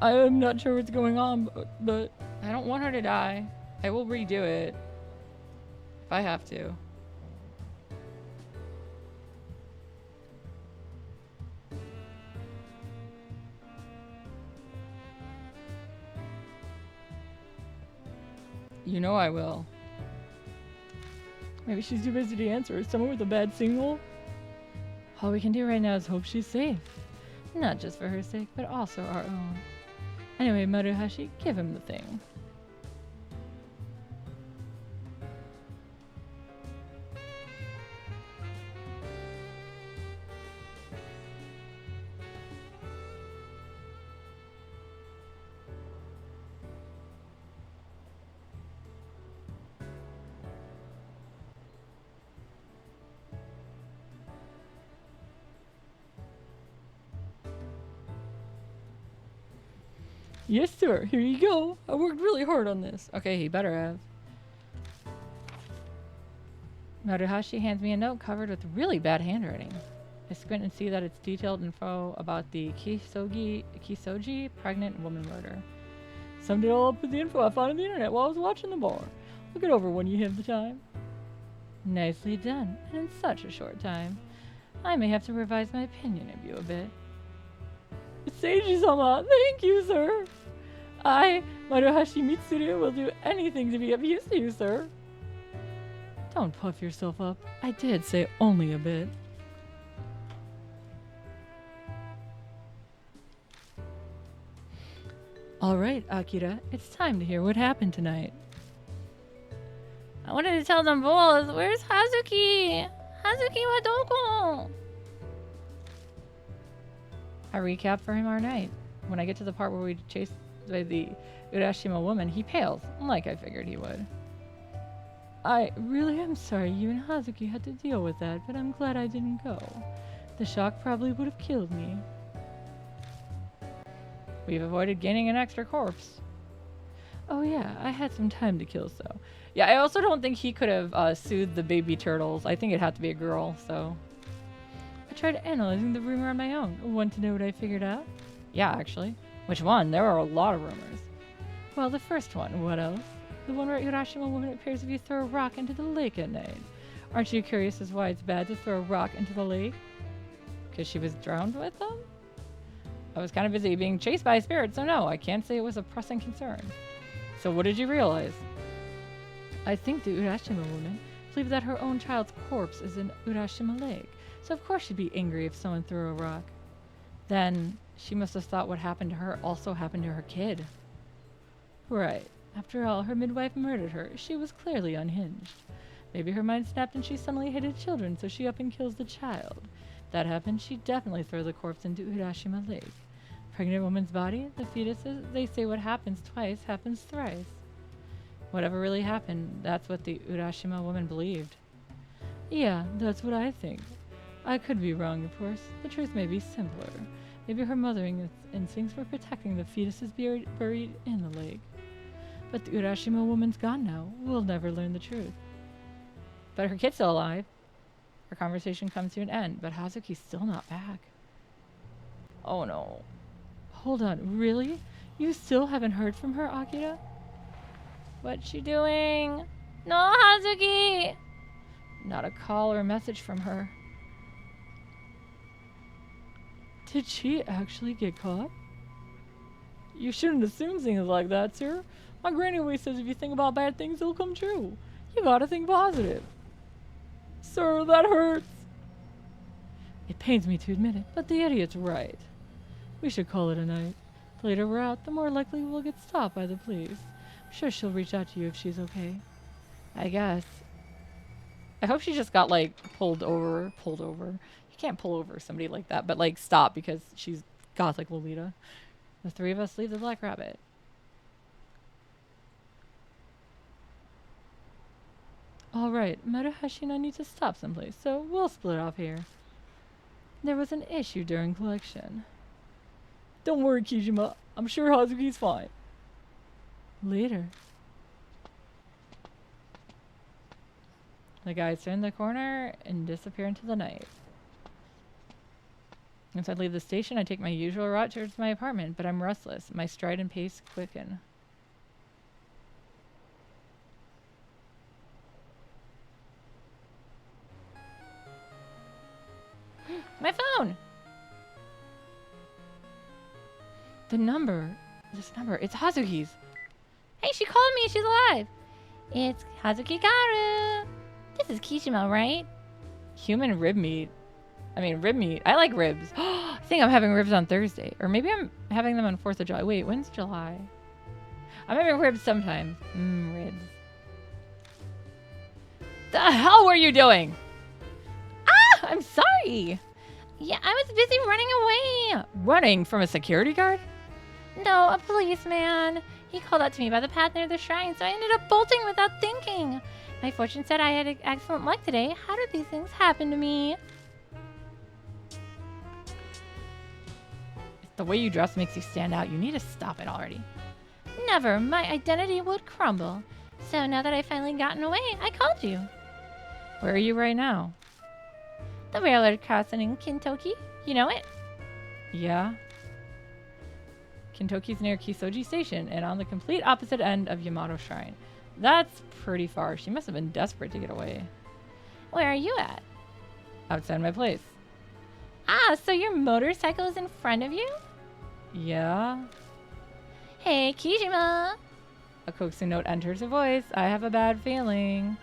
I am not sure what's going on, but I don't want her to die. I will redo it. If I have to. You know I will. Maybe she's too busy to answer. Is someone with a bad signal? All we can do right now is hope she's safe. Not just for her sake, but also our own. Anyway, Maruhashi, give him the thing. Yes, sir. Here you go. I worked really hard on this. Okay, he better have. Maruhashi hands me a note covered with really bad handwriting. I squint and see that it's detailed info about the Kisoji pregnant woman murder. Summed it all up with the info I found on the internet while I was watching the bar. Look it over when you have the time. Nicely done, and in such a short time. I may have to revise my opinion of you a bit. Seiji-sama, thank you, sir. I, Maruhashi Mitsuru, will do anything to be of use to you, sir. Don't puff yourself up. I did say only a bit. All right, Akira, it's time to hear what happened tonight. I wanted to tell them both. Where's Hazuki? Hazuki wa doko? I recap for him our night. When I get to the part where we chase the Urashima woman, he pales, like I figured he would. I really am sorry you and Hazuki had to deal with that, but I'm glad I didn't go. The shock probably would have killed me. We've avoided gaining an extra corpse. Oh yeah, I had some time to kill, so. Yeah, I also don't think he could have soothed the baby turtles. I think it had to be a girl, so. I tried analyzing the rumor on my own. Want to know what I figured out? Yeah, actually. Which one? There are a lot of rumors. Well, the first one. What else? The one where Urashima woman appears if you throw a rock into the lake at night. Aren't you curious as why it's bad to throw a rock into the lake? Because she was drowned with them? I was kind of busy being chased by a spirit, so no, I can't say it was a pressing concern. So what did you realize? I think the Urashima woman believed that her own child's corpse is in Urashima Lake, so of course she'd be angry if someone threw a rock. Then she must have thought what happened to her also happened to her kid. Right. After all, her midwife murdered her. She was clearly unhinged. Maybe her mind snapped and she suddenly hated children, so she up and kills the child. If that happened, she'd definitely throw the corpse into Urashima Lake. Pregnant woman's body, the fetuses, they say what happens twice happens thrice. Whatever really happened, that's what the Urashima woman believed. Yeah, that's what I think. I could be wrong, of course. The truth may be simpler. Maybe her mothering instincts were protecting the fetuses buried in the lake. But the Urashima woman's gone now. We'll never learn the truth. But her kid's still alive. Our conversation comes to an end, but Hazuki's still not back. Oh no. Hold on, really? You still haven't heard from her, Akira? What's she doing? No, Hazuki! Not a call or a message from her. Did she actually get caught? You shouldn't assume things like that, sir. My granny always says if you think about bad things, they'll come true. You gotta think positive. Sir, that hurts. It pains me to admit it, but the idiot's right. We should call it a night. The later we're out, the more likely we'll get stopped by the police. I'm sure she'll reach out to you if she's okay. I guess. I hope she just got, like, pulled over. You can't pull over somebody like that, but, like, stop because she's gothic Lolita. The three of us leave the Black Rabbit. Alright, Murahashi and I need to stop someplace, so we'll split off here. There was an issue during collection. Don't worry, Kijima. I'm sure Hazuki's fine. Later. The guys turn the corner and disappear into the night. Once I leave the station, I take my usual route towards my apartment, but I'm restless. My stride and pace quicken. My phone! This number, it's Hazuki's. Hey, she called me. She's alive. It's Hazuki Karu. This is Kijima, right? Human rib meat. I mean, rib meat. I like ribs. I think I'm having ribs on Thursday. Or maybe I'm having them on 4th of July. Wait, when's July? I'm having ribs sometime. Ribs. The hell were you doing? Ah! I'm sorry. Yeah, I was busy running away. Running from a security guard? No, a policeman. He called out to me by the path near the shrine, so I ended up bolting without thinking. My fortune said I had excellent luck today. How did these things happen to me? The way you dress makes you stand out. You need to stop it already. Never. My identity would crumble. So now that I've finally gotten away, I called you. Where are you right now? The railroad crossing in Kintoki. You know it? Yeah. Kintoki's near Kisoji Station and on the complete opposite end of Yamato Shrine. That's pretty far. She must have been desperate to get away. Where are you at? Outside my place. Ah, so your motorcycle is in front of you? Yeah. Hey, Kijima. A coaxing note enters her voice. I have a bad feeling.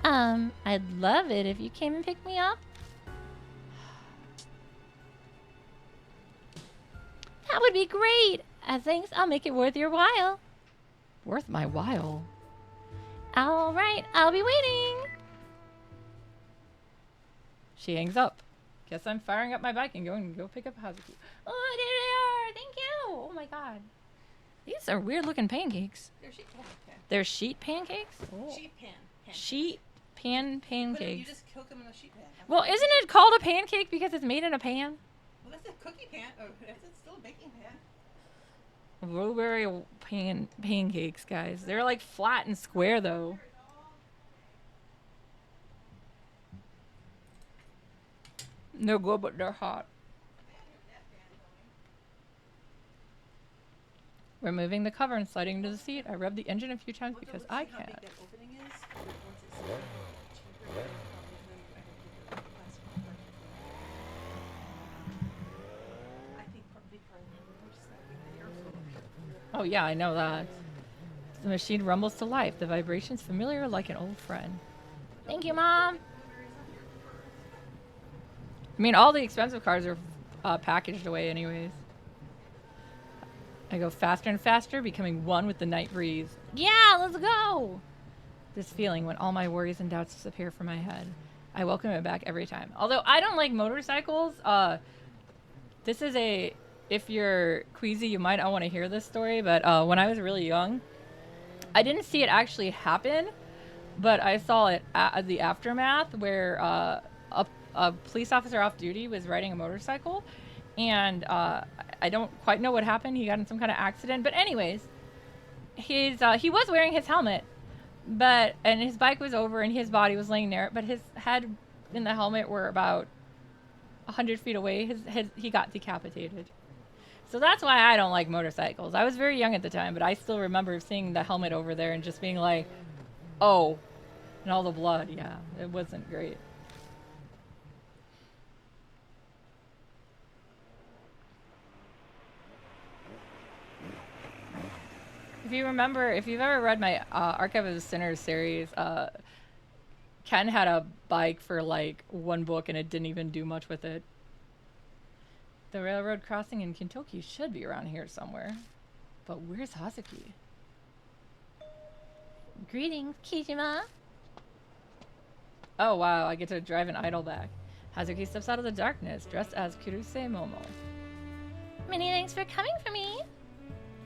I'd love it if you came and picked me up. That would be great. As thanks, I'll make it worth your while. Worth my while? All right, I'll be waiting. She hangs up. Guess I'm firing up my bike and going to go pick up Hazuki. Oh, there they are. Thank you. Oh my god. These are weird looking pancakes. They're sheet pan. They're sheet pancakes? Sheet pan. Sheet pan But you pancakes. just cook them in a sheet pan. Well, isn't it called a pancake because it's made in a pan? Well, that's a cookie pan. Oh, that's still a baking pan. Blueberry pancakes, guys. They're like flat and square though. They're good, but they're hot. Removing the cover and sliding into the seat, I revved the engine a few times because I How can. big that opening is? Once it's cheaper, then I can put the plastic cover. I think probably part of the just the airflow. Oh yeah, I know that. The machine rumbles to life. The vibrations familiar like an old friend. Thank you, Mom. I mean, all the expensive cars are packaged away anyways. I go faster and faster, becoming one with the night breeze. Yeah, let's go. This feeling when all my worries and doubts disappear from my head. I welcome it back every time. Although I don't like motorcycles, this is a... If you're queasy, you might not want to hear this story, but when I was really young, I didn't see it actually happen, but I saw it at the aftermath where a police officer off duty was riding a motorcycle, and I don't quite know what happened. He got in some kind of accident, but anyways, he was wearing his helmet, and his bike was over and his body was laying there, but his head and the helmet were about 100 feet away. He got decapitated. So that's why I don't like motorcycles. I was very young at the time, but I still remember seeing the helmet over there and just being like, oh, and all the blood. Yeah, it wasn't great. If you remember, if you've ever read my Archive of the Sinners series, Ken had a bike for like one book and it didn't even do much with it. The railroad crossing in Kentucky should be around here somewhere. But where's Hazuki? Greetings, Kijima. Oh wow, I get to drive an idol back. Hazuki steps out of the darkness, dressed as Kuruse Momo. Many thanks for coming for me.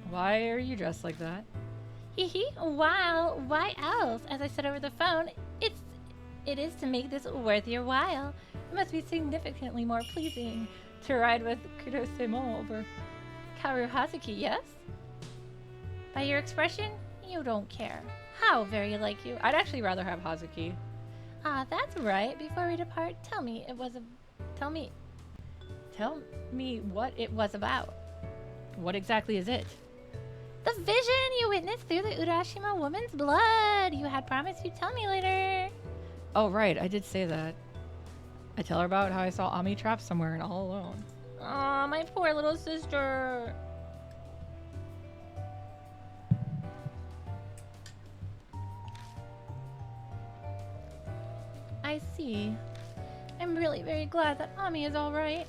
Why are you dressed like that? Hee hee. Wow. Why else? As I said over the phone, it is to make this worth your while. It must be significantly more pleasing to ride with Kurose Momo over Kaoru Hazuki, yes? By your expression, you don't care. How very like you. I'd actually rather have Hazuki. Ah, that's right. Before we depart, tell me what it was about. What exactly is it? The vision you witnessed through the Urashima woman's blood. You had promised you'd tell me later. Oh right, I did say that. I tell her about how I saw Ami trapped somewhere and all alone. Aw, my poor little sister. I see. I'm really very glad that Ami is all right.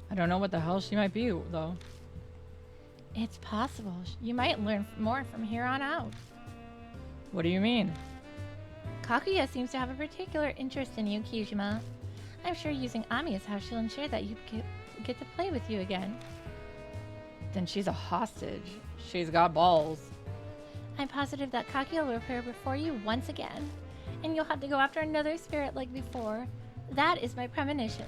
I don't know what the hell she might be, though. It's possible. You might learn more from here on out. What do you mean? Kaguya seems to have a particular interest in you, Kijima. I'm sure using Ami is how she'll ensure that you get to play with you again. Then she's a hostage. She's got balls. I'm positive that Kaguya will appear before you once again, and you'll have to go after another spirit like before. That is my premonition.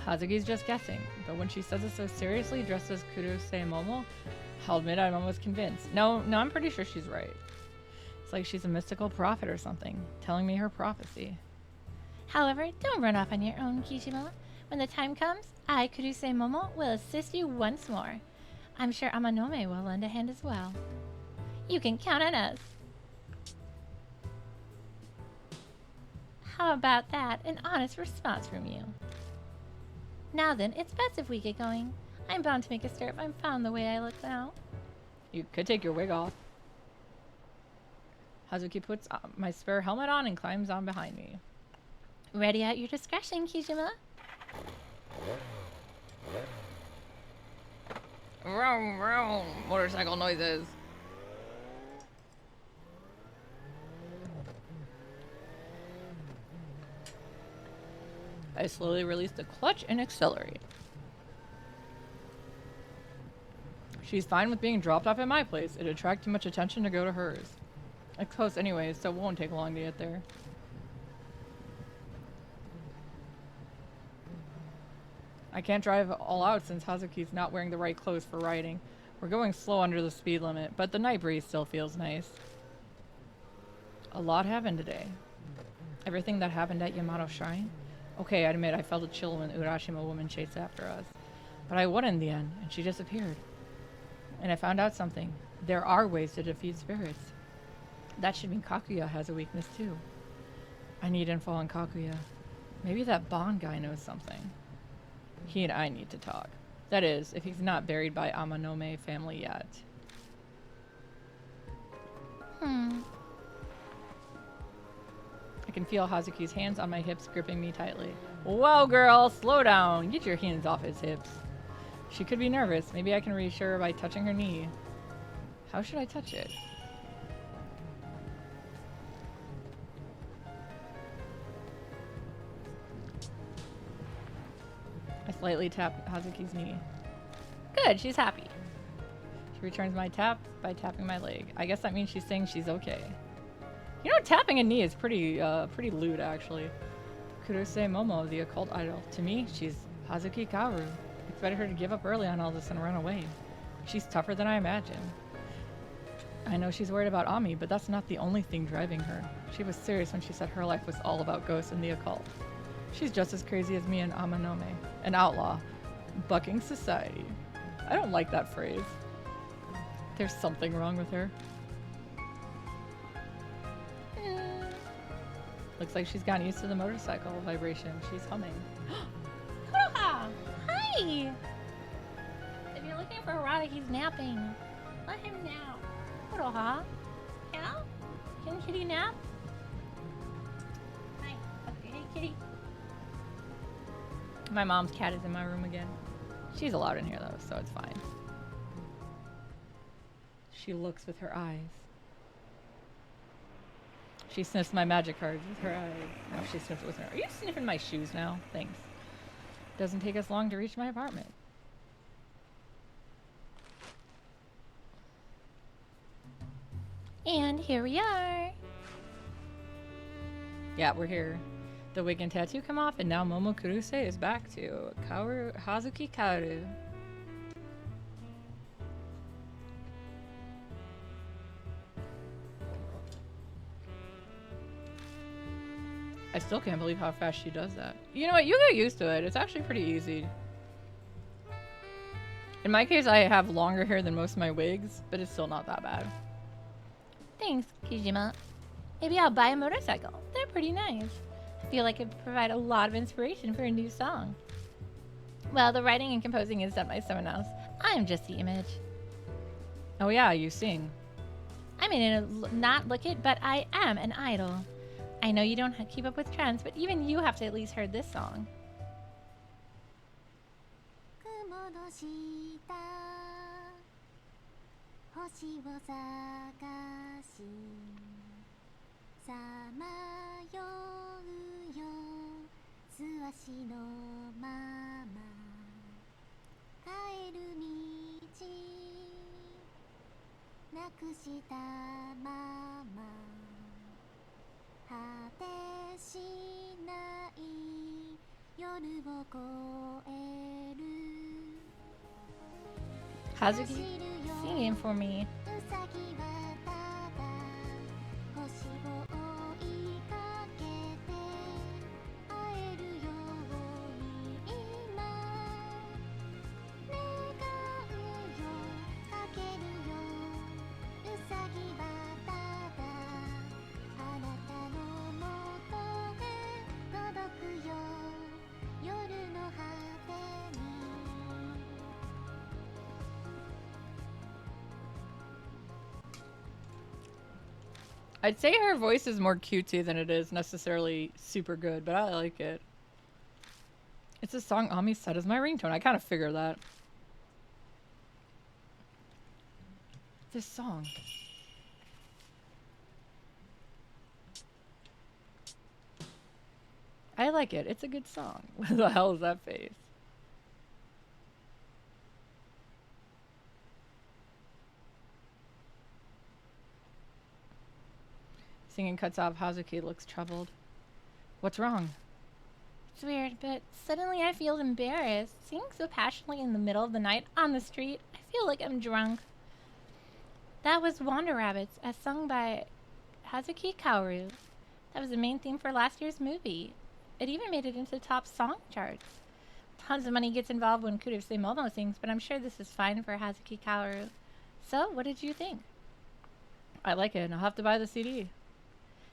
Hazuki's just guessing, but when she says it so seriously, dressed as Kurose Momo, I'll admit I'm almost convinced. No, I'm pretty sure she's right. It's like she's a mystical prophet or something, telling me her prophecy. However, don't run off on your own, Kijima. When the time comes, I, Kuruse Momo, will assist you once more. I'm sure Amanome will lend a hand as well. You can count on us. How about that? An honest response from you. Now then, it's best if we get going. I'm bound to make a stir if I'm found the way I look now. You could take your wig off. Hazuki puts my spare helmet on and climbs on behind me. Ready at your discretion, Kijima. Vroom, vroom, motorcycle noises. I slowly release the clutch and accelerate. She's fine with being dropped off at my place. It attracts too much attention to go to hers. It's close anyways, so it won't take long to get there. I can't drive all out since Hazuki's not wearing the right clothes for riding. We're going slow under the speed limit, but the night breeze still feels nice. A lot happened today. Everything that happened at Yamato Shrine? Okay, I admit I felt a chill when the Urashima woman chased after us. But I won in the end, and she disappeared. And I found out something. There are ways to defeat spirits. That should mean Kakuya has a weakness too. I need info on Kakuya. Maybe that Bond guy knows something. He and I need to talk. That is, if he's not buried by Amanome family yet. I can feel Hazuki's hands on my hips gripping me tightly. Whoa, girl, slow down. Get your hands off his hips. She could be nervous. Maybe I can reassure her by touching her knee. How should I touch it? I slightly tap Hazuki's knee. Good, she's happy. She returns my tap by tapping my leg. I guess that means she's saying she's okay. You know, tapping a knee is pretty lewd, actually. Kurose Momo, the occult idol. To me, she's Hazuki Kaoru. Expected her to give up early on all this and run away. She's tougher than I imagined. I know she's worried about Ami, but that's not the only thing driving her. She was serious when she said her life was all about ghosts and the occult. She's just as crazy as me and Amanome, an outlaw, bucking society. I don't like that phrase. There's something wrong with her. Looks like she's gotten used to the motorcycle vibration. She's humming. Kuroha! Hi! If you're looking for Harada, he's napping. Let him nap. Kuroha? Yeah? Can Kitty nap? Hi. Okay, hey, Kitty. My mom's cat is in my room again. She's allowed in here though, so it's fine. She looks with her eyes. She sniffs my magic cards with her eyes. No, she sniffs it with her. Are you sniffing my shoes now? Thanks. Doesn't take us long to reach my apartment. And here we are. Yeah, we're here. The wig and tattoo come off, and now Momo Kuruse is back to Hazuki Kaoru. I still can't believe how fast she does that. You know what? You get used to it. It's actually pretty easy. In my case, I have longer hair than most of my wigs, but it's still not that bad. Thanks, Kijima. Maybe I'll buy a motorcycle. They're pretty nice. I feel like it would provide a lot of inspiration for a new song. Well, the writing and composing is done by someone else. I'm just the image. Oh yeah, you sing. I mean, not look it, but I am an idol. I know you don't keep up with trends, but even you have to at least heard this song. Hazuki? Singing for me. I'd say her voice is more cutesy than it is necessarily super good, but I like it. It's a song Ami said is my ringtone. I kind of figure that. This song. I like it. It's a good song. What the hell is that face? Singing cuts off. Hazuki looks troubled. What's wrong? It's weird, but suddenly I feel embarrassed. Singing so passionately in the middle of the night on the street, I feel like I'm drunk. That was Wander Rabbits, as sung by Hazuki Kaoru. That was the main theme for last year's movie. It even made it into the top song charts. Tons of money gets involved when Kudasui Momo sings, but I'm sure this is fine for Hazuki Kaoru. So, what did you think? I like it. I'll have to buy the CD.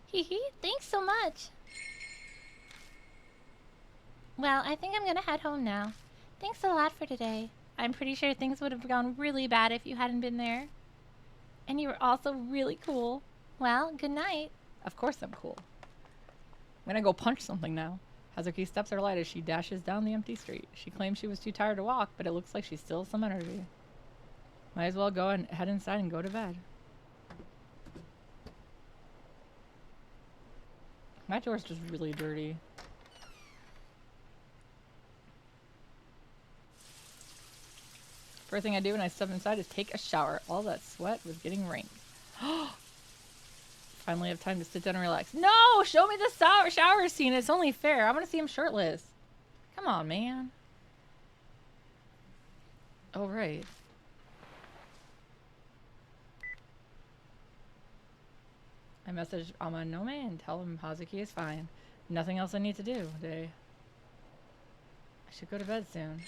Hee hee, thanks so much. Well, I think I'm gonna head home now. Thanks a lot for today. I'm pretty sure things would have gone really bad if you hadn't been there. And you were also really cool. Well, good night. Of course I'm cool. I'm gonna go punch something now. Hazuki steps her light as she dashes down the empty street. She claims she was too tired to walk, but it looks like she still has some energy. Might as well go and head inside and go to bed. My door's just really dirty. First thing I do when I step inside is take a shower. All that sweat was getting rained. Finally have time to sit down and relax. No! Show me the shower scene. It's only fair. I want to see him shirtless. Come on, man. Oh, right. I message Amanome and tell him Hazuki is fine. Nothing else I need to do today. I should go to bed soon.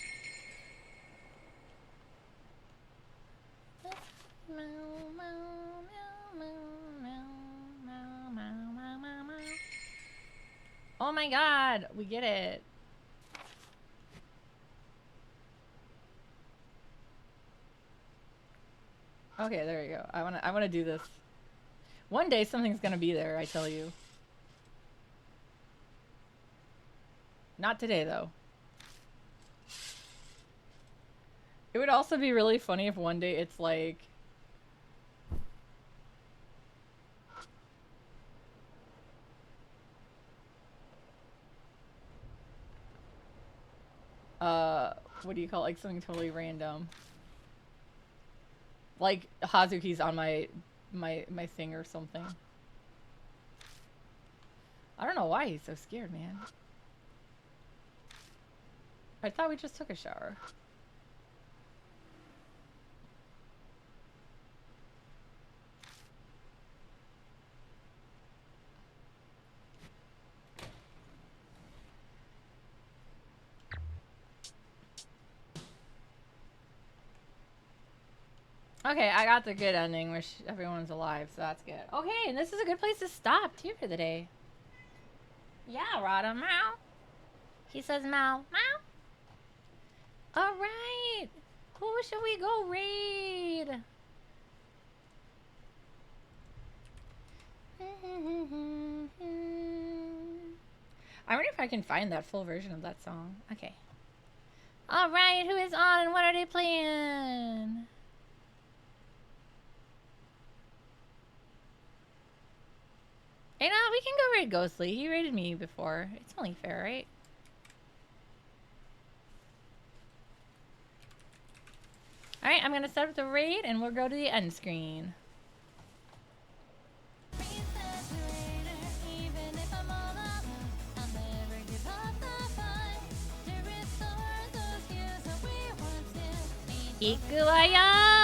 Oh my god, we get it. Okay, there you go. I wanna do this. One day something's gonna be there, I tell you. Not today though. It would also be really funny if one day it's like what do you call it? Like something totally random. Like Hazuki's on my thing or something. I don't know why he's so scared, man. I thought we just took a shower. Okay, I got the good ending where everyone's alive, so that's good. Okay, and this is a good place to stop, too, for the day. Yeah, Rada, meow. He says meow, meow. Alright. Who should we go raid? I wonder if I can find that full version of that song. Okay. Alright, who is on and what are they playing? Hey, no, we can go raid Ghostly. He raided me before. It's only fair, right? Alright, I'm gonna set up the raid and we'll go to the end screen. Ikuwayo!